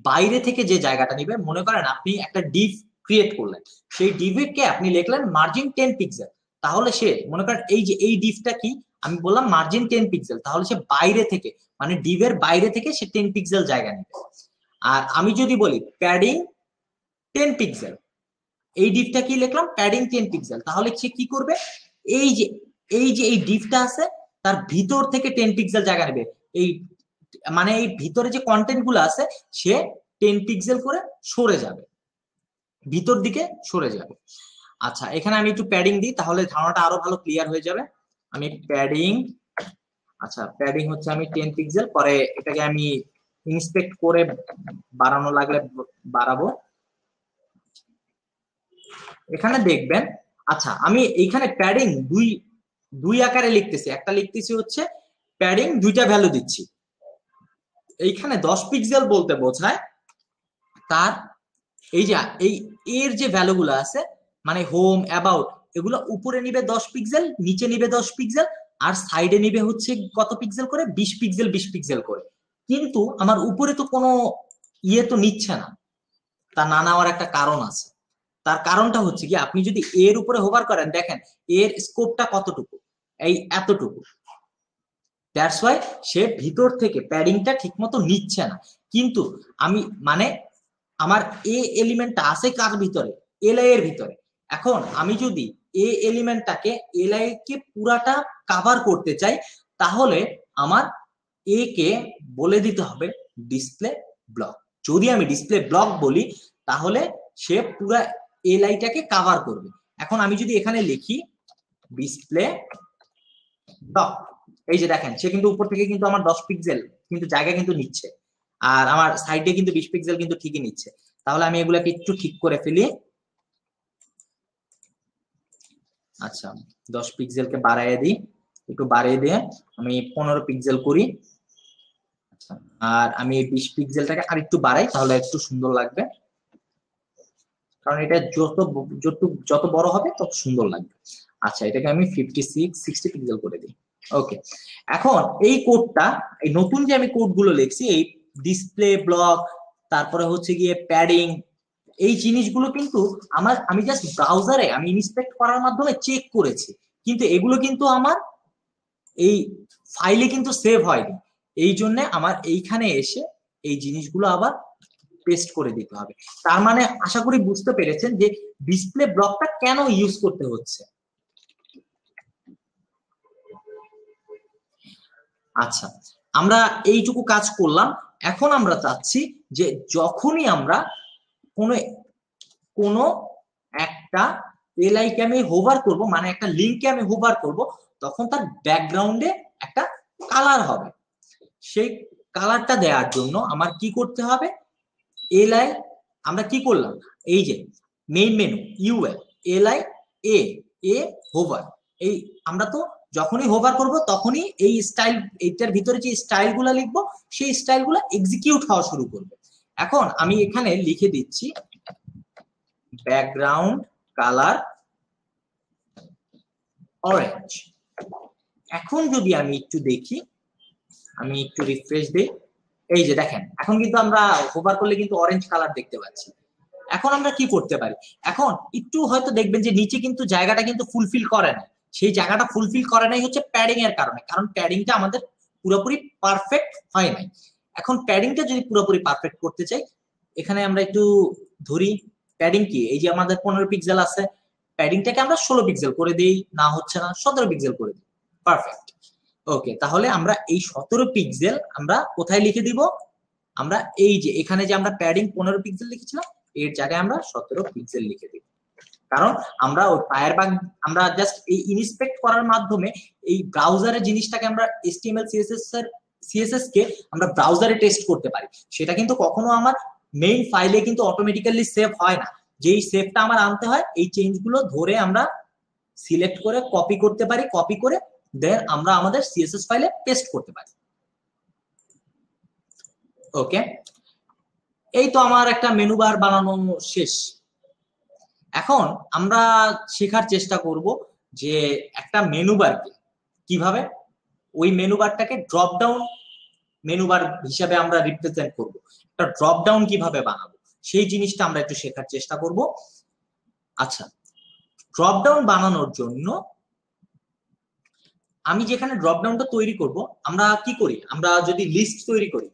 S1: বাইরে থেকে যে জায়গাটা নিবে। মনে করেন আপনি একটা ডিভ ক্রিয়েট করলেন, সেই ডিভকে আপনি লিখলেন মার্জিন 10 পিক্সেল, তাহলে সে মনে করেন এই যে এই ডিভটা কি, আমি বললাম মার্জিন 10 পিক্সেল, তাহলে সে বাইরে থেকে, মানে ডিভের বাইরে থেকে সে 10 পিক্সেল জায়গা নেবে। আর আমি যদি বলি প্যাডিং 10 পিক্সেল, এই ডিভটা কি লিখলাম, প্যাডিং 10 পিক্সেল, তাহলে সে কি করবে, এই যে এই ডিভটা আছে তার ভিতর থেকে 10 পিক্সেল জায়গা নেবে। এই মানে এই ভিতরে যে কন্টেন্ট গুলো আছে সে 10 পিক্সেল করে সরে যাবে, ভিতর দিকে সরে যাবে। আচ্ছা, এখানে আমি একটু প্যাডিং দিই তাহলে ধারণাটা আরো ভালো ক্লিয়ার হয়ে যাবে। আমি প্যাডিং, আচ্ছা প্যাডিং হচ্ছে আমি 10 পিক্সেল, পরে এটাকে আমি ইন্সপেক্ট করে বাড়ানো লাগলে বাড়াবো। এখানে দেখবেন, আচ্ছা আমি এইখানে প্যাডিং দুই আকারে লিখতেছি। একটা লিখতেছি হচ্ছে প্যাডিং দুইটা ভ্যালু দিচ্ছি। এইখানে 10 পিক্সেল বলতে বোঝায় তার এই যে এর যে ভ্যালুগুলো আছে, মানে হোম, অ্যাবাউট, এগুলো উপরে নিবে 10 পিক্সেল, নিচে নিবে 10 পিক্সেল, আর সাইডে নিবে হচ্ছে কত পিক্সেল করে, 20 পিক্সেল 20 পিক্সেল করে। কিন্তু আমার উপরে তো কোনো ইয়ে তো নিচ্ছে না, তা না নেওয়ার একটা কারণ আছে। তার কারণটা হচ্ছে কি, আপনি যদি এর উপরে হোভার করেন, দেখেন এর স্কোপটা কতটুকু, এই এতটুকু। দ্যাটস ওয়াই সে ভিতর থেকে প্যাডিংটা ঠিক মতো নিচ্ছে না। কিন্তু আমি মানে আমার এ এলিমেন্টটা আছে কার ভিতরে, এলআই এর ভিতরে। এখন আমি যদি এ এলিমেন্টটাকে এলআই কে পুরাটা কভার করতে চাই, তাহলে আমার এ কে বলে দিতে হবে ডিসপ্লে ব্লক। যদি আমি ডিসপ্লে ব্লক বলি তাহলে সে পুরো এলআইটাকে কভার করবে। এখন আমি যদি এখানে লিখি ডিসপ্লে ব্লক, এই যে দেখেন সে কিন্তু উপর থেকে কিন্তু আমার 10 পিক্সেল কিন্তু জায়গা কিন্তু নিচ্ছে, আর আমার সাইডে কিন্তু 20 পিক্সেল কিন্তু ঠিকই নিচ্ছে। তাহলে আমি এগুলাকে একটু ঠিক করে ফেলি। আচ্ছা 10 পিক্সেলকে বাড়াইয়ে দিই, একটু বাড়িয়ে দিয়ে আমি 15 পিক্সেল করি। আচ্ছা আর আমি এই 20 পিক্সেলটাকে আর একটু বাড়াই, তাহলে একটু সুন্দর লাগবে, কারণ এটা যত বড় হবে তত সুন্দর লাগবে। আচ্ছা এটাকে আমি 60 পিক্সেল করে দিই। ওকে, এখন এই কোডটা, এই নতুন যে আমি কোডগুলো লিখছি, এই ডিসপ্লে ব্লক, তারপরে হচ্ছে গিয়ে প্যাডিং, এই জিনিসগুলো কিন্তু আমি জাস্ট ব্রাউজারে আমি ইনস্পেক্ট করার মাধ্যমে চেক করেছি, কিন্তু এগুলো কিন্তু আমার এই ফাইলে কিন্তু সেভ হয়নি। এই জন্য আমার এইখানে এসে এই জিনিসগুলো আবার পেস্ট করে দিতে হবে। তার মানে আশা করি বুঝতে পেরেছেন যে ডিসপ্লে ব্লকটা কেন ইউজ করতে হচ্ছে। আচ্ছা আমরা এইটুকু কাজ করলাম। এখন আমরা চাচ্ছি যে যখনই আমরা কোনো একটা এলআইকে আমি হোভার করব, মানে একটা লিংকে আমি হোভার করব, তখন তার ব্যাকগ্রাউন্ডে একটা কালার হবে। সেই কালারটা দেওয়ার জন্য আমার কি করতে হবে, এলআই আমরা কি করলাম, এই যে মেইন মেনু ইউএল এলআই এ এ হোভার, এই আমরা তো যখনই হোভার করব তখনই এই স্টাইল, এইটার ভিতরে যে স্টাইলগুলো লিখবো সেই স্টাইলগুলো এক্সিকিউট হওয়া শুরু করবে। এখন আমি এখানে লিখে দিচ্ছি ব্যাকগ্রাউন্ড কালার অরেঞ্জ। এখন যদি আমি একটু দেখি, আমি একটু রিফ্রেশ দেই, এই যে দেখেন এখন কিন্তু আমরা হোভার করলে কিন্তু অরেঞ্জ কালার দেখতে পাচ্ছি। এখন আমরা কি করতে পারি, এখন একটু হয়তো দেখবেন যে নিচে কিন্তু জায়গাটা কিন্তু ফুলফিল করে না, সেই জায়গাটা ফুলফিল করে নাই হচ্ছে প্যাডিং এর কারণে, কারণ প্যাডিংটা আমাদের পুরোপুরি পারফেক্ট হয় নাই। এখন প্যাডিংটা যদি পুরোপুরি পারফেক্ট করতে চাই, এখানে আমরা একটু ধরি প্যাডিং কি, এই যে আমাদের 15 পিক্সেল আছে, প্যাডিংটাকে আমরা 16 পিক্সেল করে দিই, না হচ্ছে না 17 পিক্সেল করে দিই, পারফেক্ট। ওকে, তাহলে আমরা এই 17 পিক্সেল আমরা কোথায় লিখে দিব, আমরা এই যে এখানে যে আমরা প্যাডিং 15 পিক্সেল লিখেছিলাম এর জায়গায় আমরা 17 পিক্সেল লিখে দিব। কারণ আমরা ওই ফায়ারবাগ আমরা জাস্ট এই ইনস্পেক্ট করার মাধ্যমে এই ব্রাউজারের জিনিসটাকে আমরা এইচটিএমএল সিএসএস কে আমরা ব্রাউজারে টেস্ট করতে পারি, সেটা কিন্তু কখনো আমার মেইন ফাইলে কিন্তু অটোমেটিক্যালি সেভ হয় না। যেই সেভটা আমার আনতে হয়, এই চেঞ্জগুলো ধরে আমরা সিলেক্ট করে কপি করতে পারি, কপি করে দেন আমরা আমাদের সিএসএস ফাইলে পেস্ট করতে পারি। ওকে, এই তো আমার একটা মেনু বার বানানো শেষ। এখন আমরা শেখার চেষ্টা করব যে একটা মেনু বারকে কিভাবে, ওই মেনু বারটাকে ড্রপ ডাউন মেনু বার হিসাবে আমরা রিপ্রেজেন্ট করব, একটা ড্রপ ডাউন কিভাবে বানাবো সেই জিনিসটা আমরা একটু শেখার চেষ্টা করব। আচ্ছা, ড্রপ ডাউন বানানোর জন্য আমি যেখানে ড্রপ ডাউনটা তৈরি করব, আমরা কি করি, আমরা যদি লিস্ট তৈরি করি,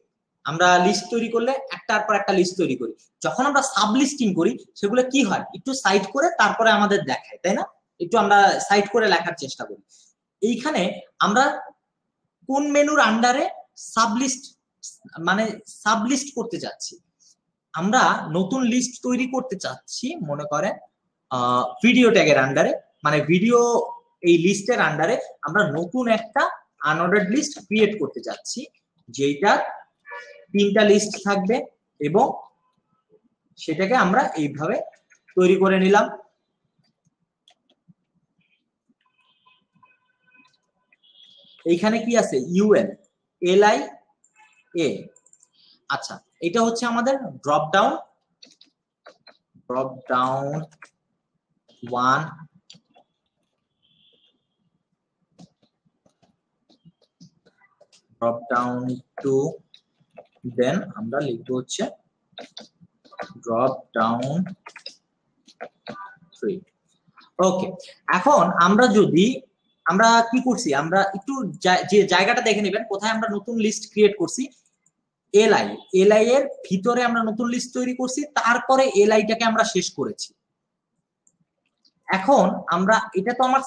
S1: আমরা লিস্ট তৈরি করলে একটার পর একটা লিস্ট তৈরি করি, যখন আমরা সাব লিস্টিং করি সেগুলো কি হয়, একটু সাইড করে তারপরে আমাদের দেখায়, তাই না, একটু আমরা সাইড করে লেখার চেষ্টা করি। এইখানে আমরা কোন মেনুর আন্ডারে সাবলিস্ট মানে সাবলিস্ট করতে চাচ্ছি, আমরা নতুন লিস্ট তৈরি করতে চাচ্ছি, মনে করেন ভিডিও ট্যাগের আন্ডারে, মানে ভিডিও এই লিস্টের আন্ডারে আমরা নতুন একটা আনঅর্ডার্ড লিস্ট ক্রিয়েট করতে যাচ্ছি, যেটা 3টা লিস্ট থাকবে এবং সেটাকে আমরা এইভাবে তৈরি করে নিলাম। এইখানে কি আছে, ইউএল এলআই এ। আচ্ছা, এটা হচ্ছে আমাদের ড্রপ ডাউন 1, ড্রপ ডাউন 2, দেন আমরা লিখবো হচ্ছে ড্রপ ডাউন 3। ওকে, এখন আমরা যদি আমরা কি করছি, আমরা একটু যে জায়গাটা দেখে নেবেন কোথায় আমরা নতুন লিস্ট ক্রিয়েট করছি, এলআই এর ভিতরে আমরা নতুন লিস্ট তৈরি করছি, তারপরে এলআইটাকে আমরা শেষ করেছি। এখন আমরা এটা তো আমার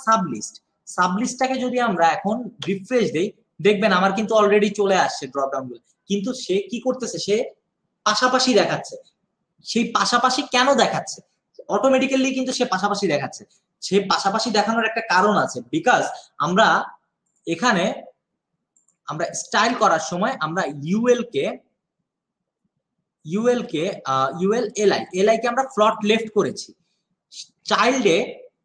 S1: সাব লিস্টটাকে যদি আমরা এখন রিফ্রেশ দেই, দেখবেন আমার কিন্তু অলরেডি চলে আসছে ড্রপ ডাউন গুলো, কিন্তু সে কি করতেছে, সে পাশাপাশি দেখাচ্ছে। সেই পাশাপাশি কেন দেখাচ্ছে? অটোমেটিক্যালি কিন্তু সে পাশাপাশি দেখাচ্ছে। সে পাশাপাশি দেখানোর একটা কারণ আছে, বিকজ আমরা এখানে আমরা স্টাইল করার সময় আমরা ইউএল কে এলআই কে আমরা ফ্লট লেফট করেছি। চাইল্ডে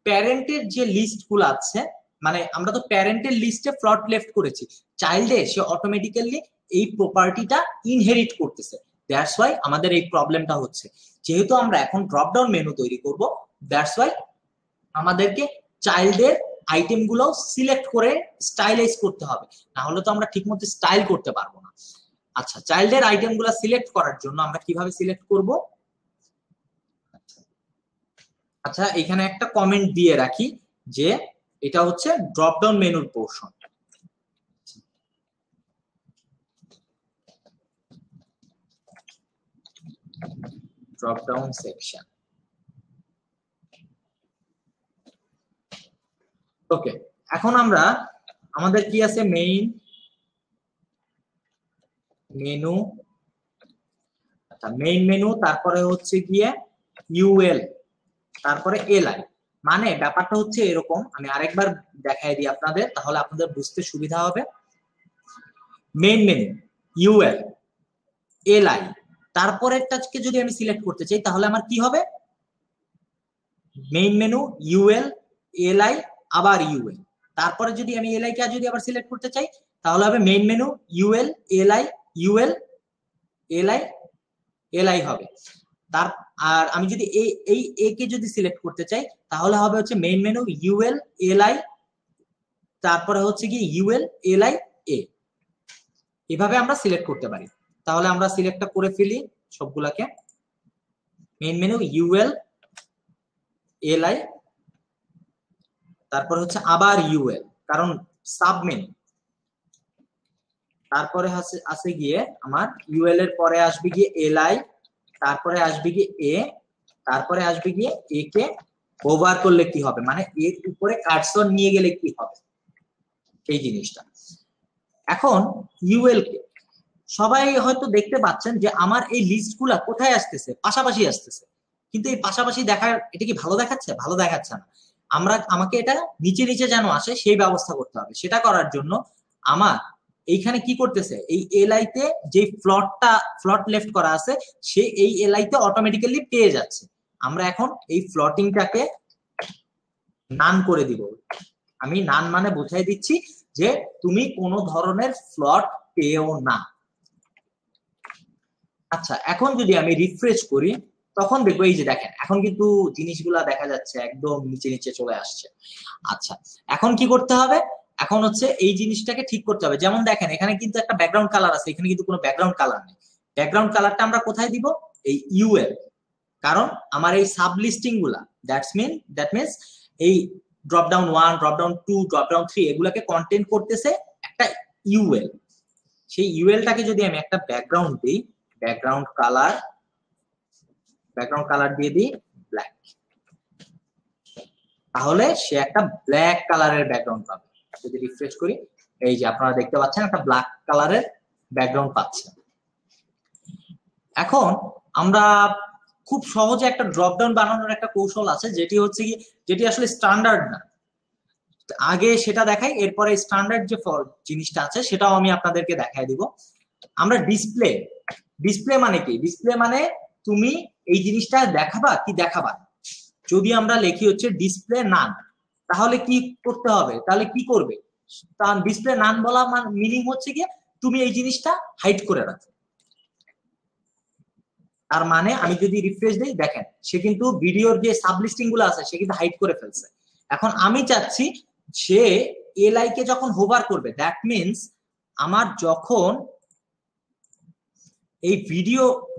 S1: প্যারেন্টের যে লিস্ট গুলো আছে, মানে আমরা তো প্যারেন্টের লিস্টে ফ্লট লেফট করেছি, চাইল্ডে সে অটোমেটিক্যালি এই প্রপার্টিটা ইনহেরিট করতেছে। দ্যাটস ওয়াই আমাদের এই প্রবলেমটা হচ্ছে। যেহেতু আমরা এখন ড্রপ ডাউন মেনু তৈরি করব, দ্যাটস ওয়াই আমাদেরকে চাইল্ডের আইটেম গুলো সিলেক্ট করে স্টাইলাইজ করতে হবে, না হলে তো আমরা ঠিকমতো স্টাইল করতে পারবো না। আচ্ছা, চাইল্ডের আইটেম গুলো সিলেক্ট করার জন্য আমরা কিভাবে সিলেক্ট করব? আচ্ছা, এখানে একটা কমেন্ট দিয়ে রাখি যে এটা হচ্ছে ড্রপ ডাউন মেনুর portion. Drop down section. Okay, এখন আমরা আমাদের কি আছে, মেইন মেনু, আচ্ছা মেইন মেনু, তারপরে হচ্ছে গিয়ে ইউএল, তারপরে এলআই। মানে ব্যাপারটা হচ্ছে এরকম, আমি আরেকবার দেখাই দিই আপনাদের, তাহলে আপনাদের বুঝতে সুবিধা হবে। মেইন মেনু, ইউএল, এলআই, তারপরেরটাকে যদি আমি সিলেক্ট করতে চাই তাহলে আমার কি হবে? মেইন মেনু, ইউএল, এলআই, আবার ইউএল। তারপরে যদি আমি এলআই কে যদি আবার সিলেক্ট করতে চাই তাহলে হবে main menu, UL, LI, UL, LI, LI হবে। তার আর আমি যদি এই এ কে যদি সিলেক্ট করতে চাই তাহলে হবে হচ্ছে মেইন মেনু, ইউএল, এলআই, তারপরে হচ্ছে কি ইউএল, এলআই, এ। এভাবে আমরা সিলেক্ট করতে পারি। তাহলে আমরা সিলেক্টটা করে ফেলি সবগুলাকে। মেইন মেনু, ইউএল, এলআই, তারপরে হচ্ছে আবার ইউএল, কারণ সাব মেনু। তারপরে আছে গিয়ে আমার ইউএল এর পরে আসবে গিয়ে এলআই, তারপরে আসবে গিয়ে এ, তারপরে আসবে গিয়ে এ কে ওভার করলে কি হবে, মানে এর উপরে কার্সর নিয়ে গেলে কি হবে, এই জিনিসটা। এখন ইউএল কে সবাই হয়তো দেখতে পাচ্ছেন যে আমার এই লিস্ট গুলা কোথায় আসতেছে, পাশাপাশি আসতেছে, কিন্তু এই পাশাপাশি দেখার এটা কি ভালো দেখাচ্ছে? ভালো দেখাচ্ছে না। আমাকে এটা নিচে নিচে যেন আসে সেই ব্যবস্থা করতে হবে। সেটা করার জন্য আমার এইখানে কি করতেছে, এই এলআই তে যে ফ্লট লেফট করা আছে সে এই এলআই তে অটোমেটিক্যালি পেয়ে যাচ্ছে। আমরা এখন এই ফ্লটিংটাকে নান করে দিব। আমি নান মানে বোঝাই দিচ্ছি যে তুমি কোনো ধরনের ফ্লট পেও না। আচ্ছা, এখন যদি আমি রিফ্রেশ করি তখন দেখবো এই যে দেখেন এখন কিন্তু জিনিসগুলা দেখা যাচ্ছে একদম নিচে নিচে চলে আসছে। আচ্ছা, এখন কি করতে হবে? এখন হচ্ছে এই জিনিসটাকে ঠিক করতে হবে। যেমন দেখেন এখানে কিন্তু একটা ব্যাকগ্রাউন্ড কালার আছে, এখানে কিন্তু কোনো ব্যাকগ্রাউন্ড কালার নেই। ব্যাকগ্রাউন্ড কালারটা আমরা কোথায় দিব? এই ইউএল, কারণ আমার এই সাব লিস্টিং গুলা দ্যাট মিনস এই drop down 1, drop down 2, drop down 3 এগুলাকে কন্টেন্ট করতেছে একটা ইউএল। সেই ইউএলটাকে যদি আমি একটা ব্যাকগ্রাউন্ড দিই, ব্যাকগ্রাউন্ড কালার দিয়ে দিই ব্ল্যাক, তাহলে সে একটা ব্ল্যাক কালারের ব্যাকগ্রাউন্ড পাবে। যদি রিফ্রেশ করি এই যে আপনারা দেখতে পাচ্ছেন একটা ব্ল্যাক কালারের ব্যাকগ্রাউন্ড পাচ্ছে। এখন আমরা খুব সহজে একটা ড্রপ ডাউন বানানোর একটা কৌশল আছে, যেটি আসলে স্ট্যান্ডার্ড না। আগে সেটা দেখাই, এরপরে স্ট্যান্ডার্ড যে জিনিসটা আছে সেটাও আমি আপনাদেরকে দেখাই দিব। আমরা ডিসপ্লে মানে কি? ডিসপ্লে মানে তুমি এই জিনিসটা দেখাবা কি দেখাবা। যদি আমরা লিখি হচ্ছে ডিসপ্লে নান, তাহলে কি করতে হবে? তাহলে কি করবে? তার ডিসপ্লে নান বলা মিনিং হচ্ছে কি তুমি এই জিনিসটা হাইড করে রাখো। তার মানে আমি যদি রিফ্রেশ দিই দেখেন সে কিন্তু ভিডিওর যে সাবলিস্টিং গুলো আছে সে কিন্তু হাইড করে ফেলছে। এখন আমি চাচ্ছি সে এলআই কে যখন হোভার করবে, দ্যাট মিনস আমার যখন এই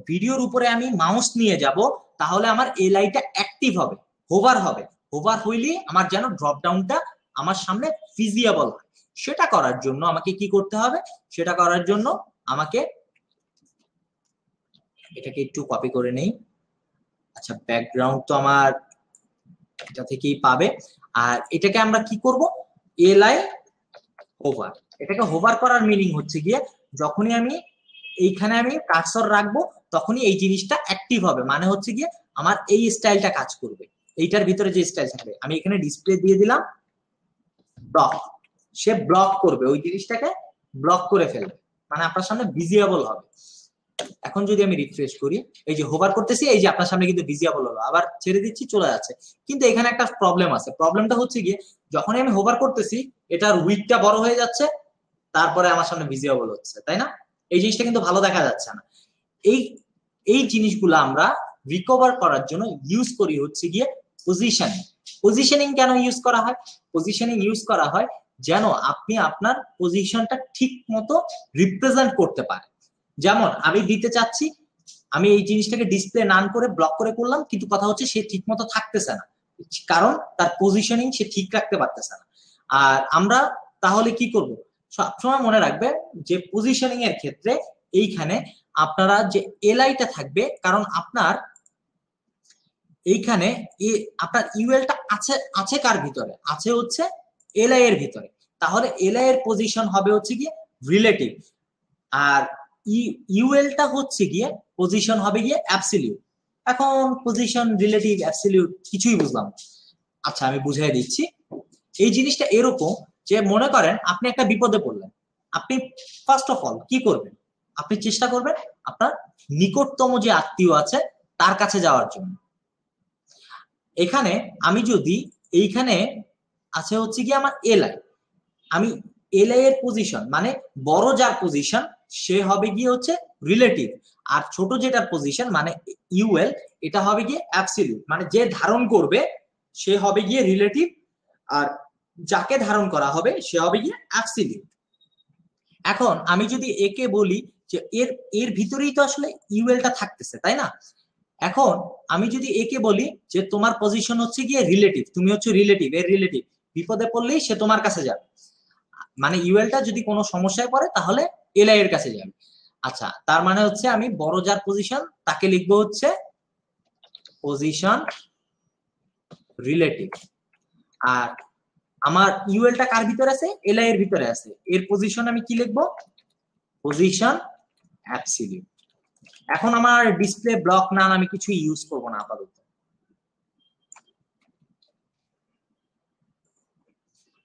S1: ভিডিওর উপরে আমি মাউস নিয়ে যাব তাহলে আমার এলআইটা অ্যাক্টিভ হবে, হোভার হবে। হোভার হইলে আমার যেন ড্রপ ডাউনটা আমার সামনে ভিজিবল হয়। সেটা করার জন্য আমাকে কি করতে হবে? সেটা করার জন্য আমাকে এটাকে একটু কপি করে নেই। আচ্ছা, ব্যাকগ্রাউন্ড তো আমার এটা থেকেই পাবে। আর এটাকে আমরা কি করব? এলআই ওভার, এটাকে হোভার করার মিনিং হচ্ছে গিয়ে যখনই আমি এইখানে আমি কার্সর রাখবো তখনই এই জিনিসটা অ্যাক্টিভ হবে, মানে হচ্ছে গিয়ে আমার এই স্টাইলটা কাজ করবে, এইটার ভিতরে যে স্টাইল থাকবে। আমি এখানে ডিসপ্লে দিয়ে দিলাম ব্লক, সে ব্লক করবে, ওই জিনিসটাকে ব্লক করে ফেলবে, মানে আপনার সামনে ভিজিবল হবে। এখন যদি আমি রিফ্রেশ করি, এই যে হোভার করতেছি, এই যে আপনার সামনে কিন্তু ভিজিবল হলো, আবার ছেড়ে দিচ্ছি চলে যাচ্ছে। কিন্তু এখানে একটা প্রবলেম আছে, প্রবলেমটা হচ্ছে গিয়ে যখনই আমি হোভার করতেছি এটার উইডথটা বড় হয়ে যাচ্ছে, তারপরে আমার সামনে ভিজিবল হচ্ছে, তাই না? এই জিনিসটা কিন্তু ভালো দেখা যাচ্ছে না। এই এই জিনিসগুলো আমরা রিকভার করার জন্য ইউজ করি হচ্ছে গিয়ে পজিশনিং। পজিশনিং কেন ইউজ করা হয়? পজিশনিং ইউজ করা হয় যেন আপনি আপনার পজিশনটা ঠিক মতো রিপ্রেজেন্ট করতে পারেন। যেমন আমি দিতে চাচ্ছি, আমি এই জিনিসটাকে ডিসপ্লে নান করে ব্লক করে করলাম, কিন্তু কথা হচ্ছে সে ঠিক মতো থাকতেছে না, কারণ তার পজিশনিং সে ঠিক রাখতে পারতেছে না। আর আমরা তাহলে কি করব? সবসময় মনে রাখবে যে পজিশনিং এর ক্ষেত্রে এইখানে আপনারা যে এলআইটা থাকবে, কারণ আপনার এইখানে আপনার ইউএলটা আছে আছে কার ভিতরে? আছে হচ্ছে এলআই এর ভিতরে। তাহলে এলআই এর পজিশন হবে হচ্ছে গিয়ে রিলেটিভ, আর ইউএলটা হচ্ছে গিয়ে পজিশন হবে গিয়ে অ্যাবসলিউট। এখন পজিশন, রিলেটিভ, অ্যাবসলিউট কিছুই বুঝলাম। আচ্ছা আমি বুঝিয়ে দিচ্ছি। এই জিনিসটা এরকম যে মনে করেন আপনি একটা বিপদে পড়লেন, আপনি ফার্স্ট অফ অল কি করবেন? আপনি চেষ্টা করবেন আপনার নিকটতম যে আত্মীয় আছে তার কাছে যাওয়ার জন্য। এখানে আমি যদি এইখানে আছে হচ্ছে কি আমার এলআই, আমি এলআই এর পজিশন মানে বড় যার পজিশন সে হবে গিয়ে হচ্ছে রিলেটিভ, আর ছোট যেটার পজিশন মানে ইউএল এটা হবে গিয়ে অ্যাবসলিউট, মানে যে ধারণ করবে সে হবে গিয়ে রিলেটিভ, আর যাকে ধারণ করা হবে সে হবে গিয়ে অ্যাবসলিউট। এখন আমি যদি একে বলি যে এর এর ভিতরেই তো আসলে ইউএলটা থাকতেছে, তাই না? এখন আমি যদি একে বলি যে তোমার পজিশন হচ্ছে গিয়ে রিলেটিভ, তুমি হচ্ছে রিলেটিভ, এর রিলেটিভ, বিপদে পড়লেই সে তোমার কাছে যাবে, মানে ইউএলটা যদি কোনো সমস্যায় পড়ে তাহলে এলআই এর কাছে যাবে। আচ্ছা তার মানে হচ্ছে আমি বড় যার পজিশন তাকে লিখবো হচ্ছে পজিশন রিলেটিভ, আর আমার ইউএলটা কার ভিতরে আছে? এলআই এর ভিতরে আছে, এর পজিশন আমি কি লিখবো? Position absolute. এখন আমার ডিসপ্লে ব্লক নাম আমি কিছু ইউজ করব না আপাতত।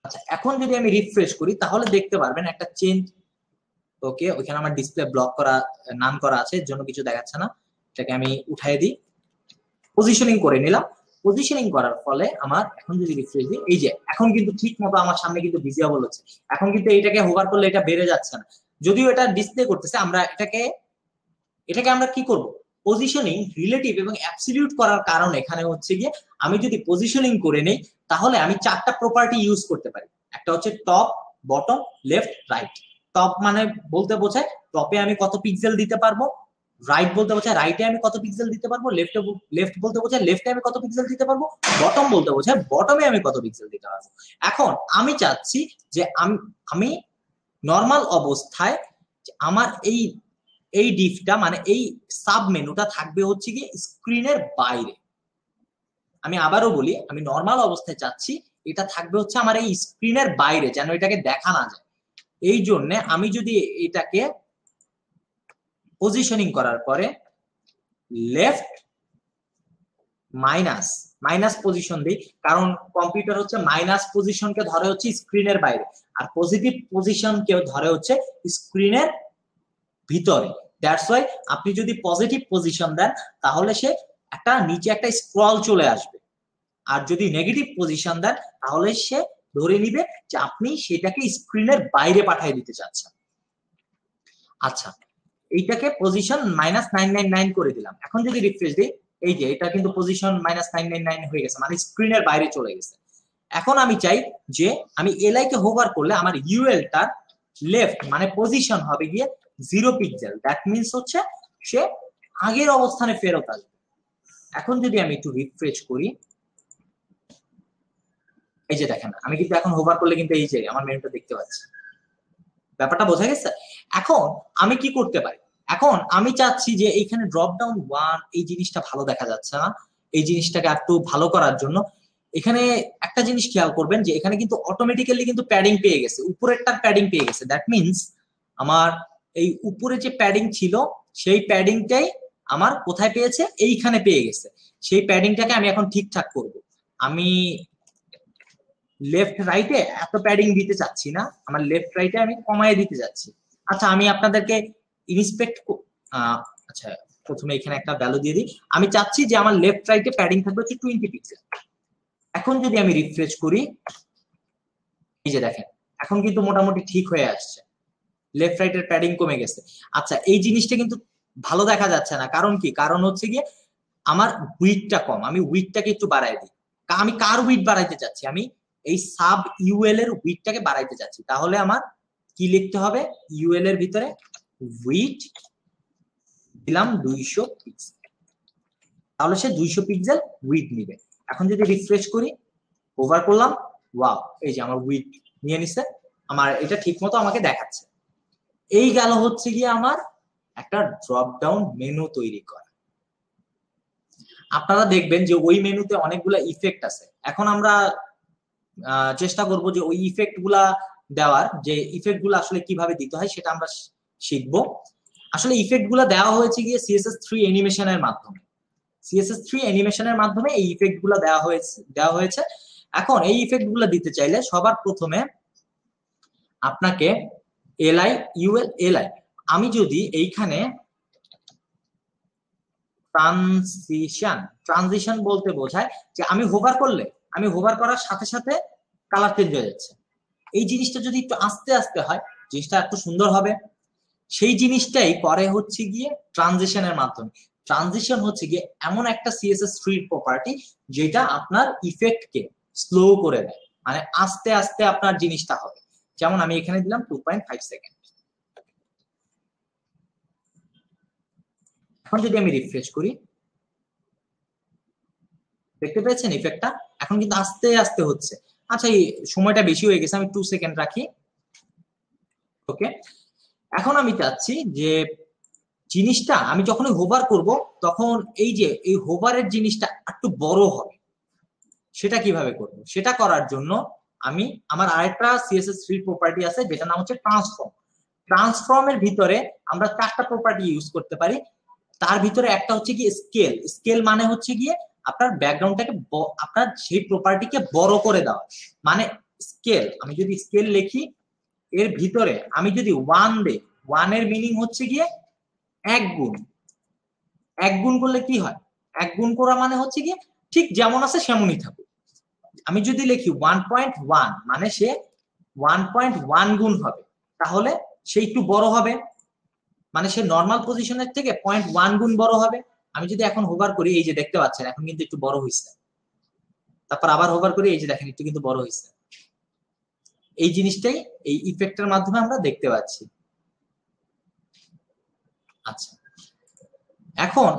S1: আচ্ছা এখন যদি আমি রিফ্রেশ করি তাহলে দেখতে পারবেন একটা চেঞ্জ। ওকে, ওইখানে আমার ডিসপ্লে ব্লক করা নাম করা আছে, এর জন্য কিছু দেখাচ্ছে না, এটাকে আমি উঠাই দিই, পজিশনিং করে নিলাম। পজিশনিং করার ফলে আমার এখন যদি রিফ্রেশ দিই, এই যে এখন কিন্তু ঠিক মতো আমার সামনে কিন্তু ভিজিবল হচ্ছে। এখন কিন্তু এটাকে হোভার করলে এটা বেড়ে যাচ্ছে না, যদিও এটা ডিসপ্লে করতেছে। আমরা এটাকে আমরা কি করব? পজিশনিং রিলেটিভ এবং অ্যাবসলিউট করার কারণ এখানে হচ্ছে গিয়ে আমি যদি পজিশনিং করে নেই তাহলে আমি চারটা প্রপার্টি ইউজ করতে পারি। একটা হচ্ছে top, bottom, left, right. Top মানে বলতে বোঝায় টপে আমি কত পিক্সেল দিতে পারবো, রাইট বলতে বোঝায় রাইটে আমি কত পিক্সেল দিতে পারবো, লেফট বলতে বোঝায় লেফটে আমি কত পিক্সেল দিতে পারবো, বটম বলতে বোঝায় বটমে আমি কত পিক্সেল দিতে পারবো। এখন আমি চাচ্ছি যে আমি নর্মাল অবস্থায় আমার এই ডিফটা মানে এই সাব মেনুটা থাকবে হচ্ছে কি স্ক্রিনের বাইরে। আমি আবারও বলি, আমি নর্মাল অবস্থায় চাচ্ছি এটা থাকবে হচ্ছে আমার এই স্ক্রিনের বাইরে, যেন এটাকে দেখা না যায়। এই জন্য আমি যদি এটাকে পজিশনিং করার পরে লেফট মাইনাস মাইনাস পজিশন দিই, কারণ কম্পিউটার হচ্ছে মাইনাস পজিশনকে ধরে হচ্ছে স্ক্রিনের বাইরে, আর পজিটিভ পজিশনকে ধরে হচ্ছে স্ক্রিনের ভিতরে। দ্যাটস ওয়াই আপনি যদি পজিটিভ পজিশন দেন তাহলে সে একটা নিচে একটা স্ক্রল চলে আসবে, আর যদি নেগেটিভ পজিশন দেন তাহলে সে ধরে নিবে যে আপনি সেটাকে স্ক্রিনের বাইরে পাঠিয়ে দিতে চাচ্ছেন। আচ্ছা এইটাকে পজিশন -999 করে দিলাম। এখন যদি রিফ্রেশ দিই, এই যে এটা কিন্তু পজিশন -999 হয়ে গেছে, মানে স্ক্রিনের বাইরে চলে গেছে। এখন আমি চাই যে আমি এলআই কে হোভার করলে আমার ইউএলটার লেফট মানে পজিশন হবে গিয়ে 0 পিক্সেল, দ্যাট মিনস হচ্ছে সে আগের অবস্থানে ফেরত আসবে। এখন যদি আমি একটু রিফ্রেশ করি, এই যে দেখেন আমি কিন্তু এখন হোভার করলে কিন্তু এই যে আমার মেনুটা দেখতে পাচ্ছি। ব্যাপারটা বোঝা গেছে? এখন আমি কি করতে পারি? এখন আমি চাচ্ছি যে এইখানে ড্রপ ডাউন 1 এই জিনিসটা ভালো দেখা যাচ্ছে না, এই জিনিসটাকে একটু ভালো করার জন্য এখানে একটা জিনিস খেয়াল করবেন যে এখানে কিন্তু অটোমেটিক্যালি কিন্তু প্যাডিং পেয়ে গেছে, উপরেরটার প্যাডিং পেয়ে গেছে। দ্যাট মিনস আমার এই উপরে যে প্যাডিং ছিল সেই প্যাডিংটাই আমার কোথায় পেয়েছে, এইখানে পেয়ে গেছে। সেই প্যাডিংটাকে আমি এখন ঠিকঠাক করব। আমি লেফট রাইটে এত প্যাডিং দিতে চাচ্ছি না, আমার লেফট রাইটে আমি কমায় দিতে যাচ্ছি। আচ্ছা, আমি আপনাদেরকে ইন্সপেক্ট, আচ্ছা প্রথমে এখানে একটা ভ্যালু দিয়ে দিই। আমি চাচ্ছি যে আমার লেফট রাইটে প্যাডিং থাকবে হচ্ছে 20 পিক্সেল। এখন যদি আমি রিফ্রেশ করি, এই যে দেখেন এখন কিন্তু মোটামুটি ঠিক হয়ে আসছে, লেফট রাইটের প্যাডিং কমে গেছে। আচ্ছা, এই জিনিসটা কিন্তু ভালো দেখা যাচ্ছে না, কারণ কি? কারণ হচ্ছে গিয়ে আমার উইডথটা কম, আমি উইডথটাকে একটু বাড়াই দিই। আমি কার উইডথ বাড়াইতে চাচ্ছি? আমি এই সাব ইউএল এর উইডথটাকে বাড়াইতে চাচ্ছি। তাহলে আমার কি লিখতে হবে? ইউএল এর ভিতরে উইডথ দিলাম 200 পিক্সেল, তাহলে সে 200 পিক্সেল উইডথ নিবে। এখন যদি রিফ্রেশ করি, ওভার করলাম, ওয়াও, এই যে আমার উইডথ নিয়ে নিছে, আমার এটা ঠিক মতো আমাকে দেখাচ্ছে। এই গেল হচ্ছে গিয়ে আমার একটা ড্রপ ডাউন মেনু তৈরি করা। আপনারা দেখবেন যে ওই মেনুতে অনেকগুলো ইফেক্ট আছে। এখন আমরা চেষ্টা করব যে ওই ইফেক্ট গুলা দেওয়ার, যে ইফেক্ট গুলো আসলে কিভাবে দিতে হয় সেটা আমরা শিখবো। আসলে ইফেক্ট গুলা দেওয়া হয়েছে গিয়ে CSS3 অ্যানিমেশনের মাধ্যমে। CSS3 অ্যানিমেশনের মাধ্যমে এই ইফেক্ট গুলা দেওয়া হয়েছে। এখন এই ইফেক্ট গুলা দিতে চাইলে সবার প্রথমে আপনাকে এলআই ইউএল এলআই, আমি যদি এইখানে ট্রানজিশন বলতে বোঝায় যে আমি হোভার করলে, আমি হোভার করার সাথে সাথে কালার চেঞ্জ হয়ে যাচ্ছে। এই জিনিসটা যদি একটু আস্তে আস্তে হয়, জিনিসটা একটু সুন্দর হবে। সেই জিনিসটাই করে হচ্ছে গিয়ে ট্রানজিশনের মাধ্যমে। ট্রানজিশন হচ্ছে গিয়ে এমন একটা CSS3 প্রপার্টি যেটা আপনার ইফেক্টকে স্লো করে দেয়, মানে আস্তে আস্তে আপনার জিনিসটা হবে। যেমন আমি এখানে দিলাম 2.5 সেকেন্ড। এখন যদি আমি রিফ্রেশ করি, দেখতে পেয়েছেন ইফেক্টটা এখন কিন্তু আস্তে আস্তে হচ্ছে। আচ্ছা, এই সময়টা বেশি হয়ে গেছে, আমি 2 সেকেন্ড রাখি। ওকে, এখন আমি চাচ্ছি যে জিনিসটা আমি যখনই হোভার করব তখন এই যে এই হোভারের জিনিসটা একটু বড় হবে। সেটা কিভাবে করব? সেটা করার জন্য আমি আমার আরেকটা CSS3 প্রপার্টি আছে যেটা নাম হচ্ছে ট্রান্সফর্ম। ট্রান্সফর্মের ভিতরে আমরা 4টা প্রপার্টি ইউজ করতে পারি। তার ভিতরে একটা হচ্ছে গিয়ে স্কেল। স্কেল মানে হচ্ছে গিয়ে আপনার ব্যাকগ্রাউন্ডটাকে, আপনার সেই প্রপার্টিকে বড় করে দেওয়া, মানে স্কেল। আমি যদি স্কেল লিখি, এর ভিতরে আমি যদি 1 দেই, 1 এর মিনিং হচ্ছে গিয়ে 1 গুণ। 1 গুণ করলে কি হয়? 1 গুণ করা মানে হচ্ছে গিয়ে ঠিক যেমন আছে সেমনই থাকুক। আমি যদি লিখি 1.1 মানে সে 1.1 গুণ হবে, তাহলে সে একটু বড় হবে, মানে সে নর্মাল পজিশনের থেকে 0.1 গুণ বড় হবে। আমি যদি এখন হোভার করি, এই যে দেখতে পাচ্ছেন এখন কিন্তু একটু বড় হয়েছে। তারপর আবার হোভার করি, এই যে দেখেন একটু কিন্তু বড় হয়েছে। এই জিনিসটাই এই ইফেক্টের মাধ্যমে আমরা দেখতে পাচ্ছি। আচ্ছা, এখন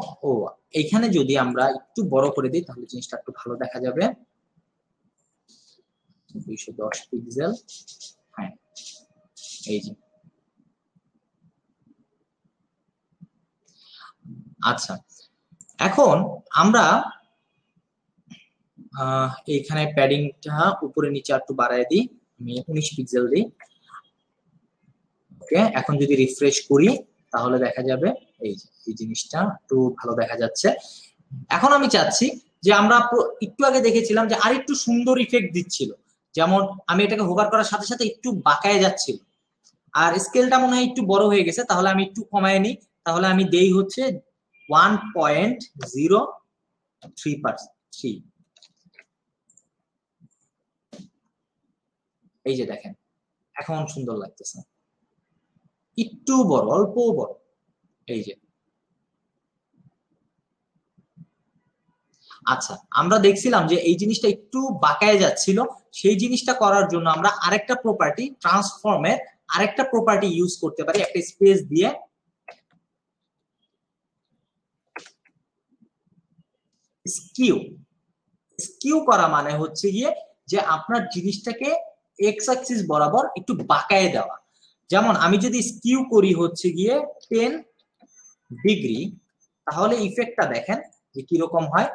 S1: এইখানে যদি আমরা একটু বড় করে দিই তাহলে জিনিসটা একটু ভালো দেখা যাবে। 210 পিক্সেল, হ্যাঁ এই যে। আচ্ছা, এখন আমরা এইখানে প্যাডিংটা উপরে নিচে একটু বাড়ায় দিই, আমি 19 পিক্সেল দিই। ওকে, এখন যদি রিফ্রেশ করি তাহলে দেখা যাবে এই যে এই জিনিসটা একটু ভালো দেখা যাচ্ছে। এখন আমি চাচ্ছি যে আমরা একটু আগে দেখেছিলাম যে আর একটু সুন্দর ইফেক্ট দিচ্ছিল, যেমন আমি এটাকে হোভার করার সাথে সাথে একটু বাঁকায় যাচ্ছিল, আর স্কেলটা মনে হয় একটু বড় হয়ে গেছে। তাহলে আমি একটু কমায় নিই, তাহলে আমি দেই হচ্ছে 1.03%। এই যে দেখেন এখন সুন্দর লাগতেছে, একটু বড়, অল্প বড়। এই যে আচ্ছা, আমরা দেখছিলাম যে এই জিনিসটা একটু বাঁকায় যাচ্ছিল, সেই জিনিসটা করার জন্য আমরা আরেকটা প্রপার্টি, ট্রান্সফর্মের আরেকটা প্রপার্টি ইউজ করতে পারি, একটা স্পেস দিয়ে। স্কিউ। স্কিউ করা মানে হচ্ছে গিয়ে যে আপনার জিনিসটাকে এক্স অ্যাক্সিস বরাবর একটু বাঁকায় দেওয়া। যেমন আমি যদি স্কিউ করি হচ্ছে গিয়ে 10 ডিগ্রি, তাহলে ইফেক্টটা দেখেন যে কিরকম হয়।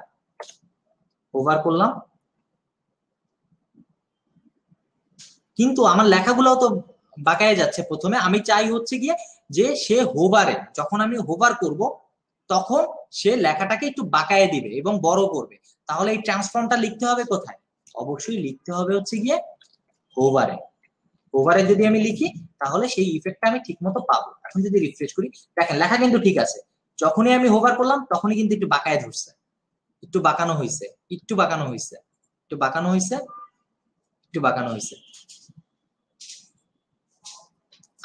S1: ওভার করলাম, কিন্তু আমার লেখাগুলো তো বাঁকায় যাচ্ছে। প্রথমে আমি চাই হচ্ছে গিয়ে যে সে হোভারে, যখন আমি হোভার করব তখন সে লেখাটাকে একটু বাঁকায় দিবে এবং বড় করবে। তাহলে এই ট্রান্সফর্মটা লিখতে হবে কোথায়? অবশ্যই লিখতে হবে হচ্ছে গিয়ে হোভারে। হোভারে যদি আমি লিখি তাহলে সেই ইফেক্টটা আমি ঠিক মতো পাবো। এখন যদি রিফ্রেশ করি, দেখেন লেখা কিন্তু ঠিক আছে। যখনই আমি হোভার করলাম তখনই কিন্তু একটু বাঁকায় ধরছে, একটু বাঁকানো হয়েছে, একটু বাঁকানো হয়েছে, একটু বাঁকানো হয়েছে, একটু বাঁকানো হয়েছে।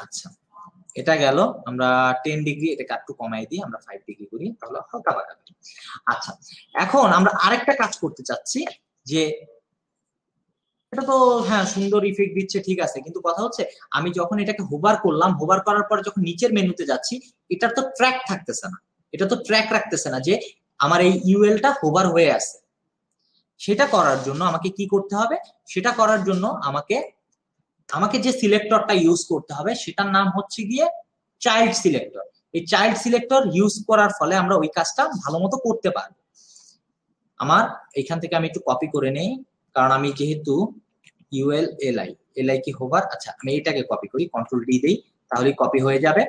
S1: আচ্ছা, এটা গেল। আমরা 10 ডিগ্রি এটাকে একটু কমাই দিই, আমরা 5 ডিগ্রি করি, তাহলে হালকা বাঁকাবে। আচ্ছা, এখন আমরা আরেকটা কাজ করতে চাচ্ছি যে এটা তো হ্যাঁ সুন্দর ইফেক্ট দিচ্ছে, ঠিক আছে, কিন্তু কথা হচ্ছে আমি যখন এটাকে হোভার করলাম, হোভার করার পর যখন নিচের মেনুতে যাচ্ছি, এটার তো ট্র্যাক থাকতেছে না, এটা তো ট্র্যাক রাখতেছে না যে আমার এই ইউএলটা হোভার হয়ে আছে। সেটা করার জন্য আমাকে কি করতে হবে? সেটা করার জন্য আমাকে আমাকে যে সিলেক্টরটা ইউজ করতে হবে সেটার নাম হচ্ছে গিয়ে চাইল্ড সিলেক্টর। এই চাইল্ড সিলেক্টর ইউজ করার ফলে আমরা ওই কাজটা ভালো মতো করতে পারবো। আমার এখান থেকে আমি একটু কপি করে নেই, কারণ আমি যেহেতু ইউএল এলআই কি হোভার, আচ্ছা আমি এটাকে কপি করি, কন্ট্রোল ডি দেই, তাহলে কপি হয়ে যাবে।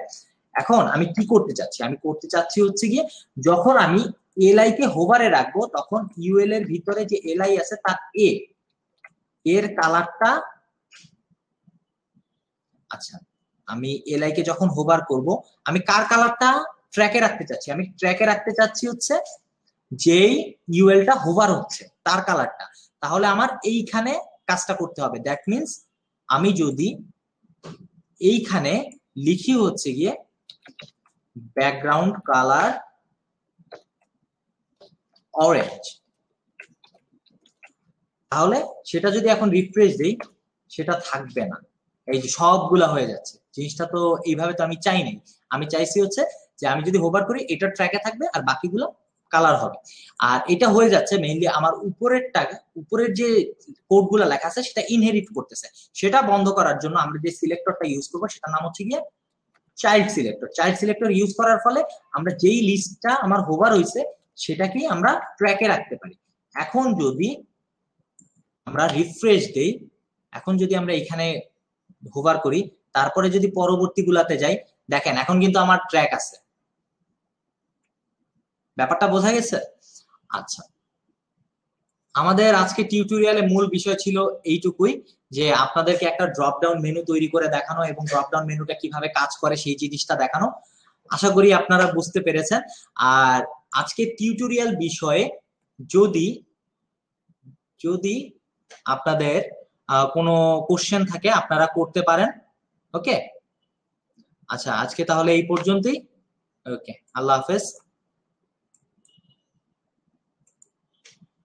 S1: এখন আমি কি করতে চাচ্ছি? আমি করতে চাচ্ছি হচ্ছে গিয়ে যখন আমি এলআই কে হোভারে রাখবো তখন ইউএল এর ভিতরে যে এলআই আছে তার এর কালারটা, আচ্ছা আমি এলআই কে যখন হোভার করব আমি কার কালারটা ট্র্যাকে রাখতে চাচ্ছি? আমি ট্র্যাকে রাখতে চাচ্ছি হচ্ছে যেই ইউএলটা হোভার হচ্ছে তার কালারটা। তাহলে আমার এইখানে কাজটা করতে হবে। দ্যাট মিনস আমি যদি এইখানে লিখি হচ্ছে গিয়ে ব্যাকগ্রাউন্ড কালার অরেঞ্জ, তাহলে সেটা যদি এখন রিফ্রেশ দেই সেটা থাকবে না, এই যে সবগুলা হয়ে যাচ্ছে। জিনিসটা তো এইভাবে তো আমি চাই নাই। আমি চাইছি হচ্ছে যে আমি যদি হোভার করি এটা ট্র্যাকে থাকবে আর বাকিগুলো কালার হবে। আর এটা হয়ে যাচ্ছে মেইনলি আমার উপরের যে কোডগুলো লেখা আছে সেটা ইনহেরিট করতেছে। সেটা বন্ধ করার জন্য আমরা যে সিলেক্টরটা ইউজ করবো সেটার নাম হচ্ছে গিয়ে child selector. Child selector use করার ফলে আমরা যেই লিস্টটা আমার হোভার হয়েছে সেটাকেই আমরা ট্র্যাকে রাখতে পারি। এখন যদি আমরা রিফ্রেশ দেই, এখন যদি আমরা এখানে হোভার করি তারপরে যদি পরবর্তী গুলাতে যাই, দেখেন এখন কিন্তু আমার ট্র্যাক আছে। ব্যাপারটা বোঝা গেছে? আচ্ছা, আমাদের আজকে টিউটোরিয়ালে মূল বিষয় ছিল এইটুকুই, যে আপনাদেরকে একটা ড্রপ ডাউন মেনু তৈরি করে দেখানো এবং ড্রপ ডাউন মেনুটা কিভাবে কাজ করে সেই জিনিসটা দেখানো। আশা করি আপনারা বুঝতে পেরেছেন। আর আজকে টিউটোরিয়াল বিষয়ে যদি যদি আপনাদের কোনো কোশ্চেন থাকে আপনারা করতে পারেন। ওকে, আচ্ছা আজকে তাহলে এই পর্যন্তই। ওকে, আল্লাহ হাফেজ।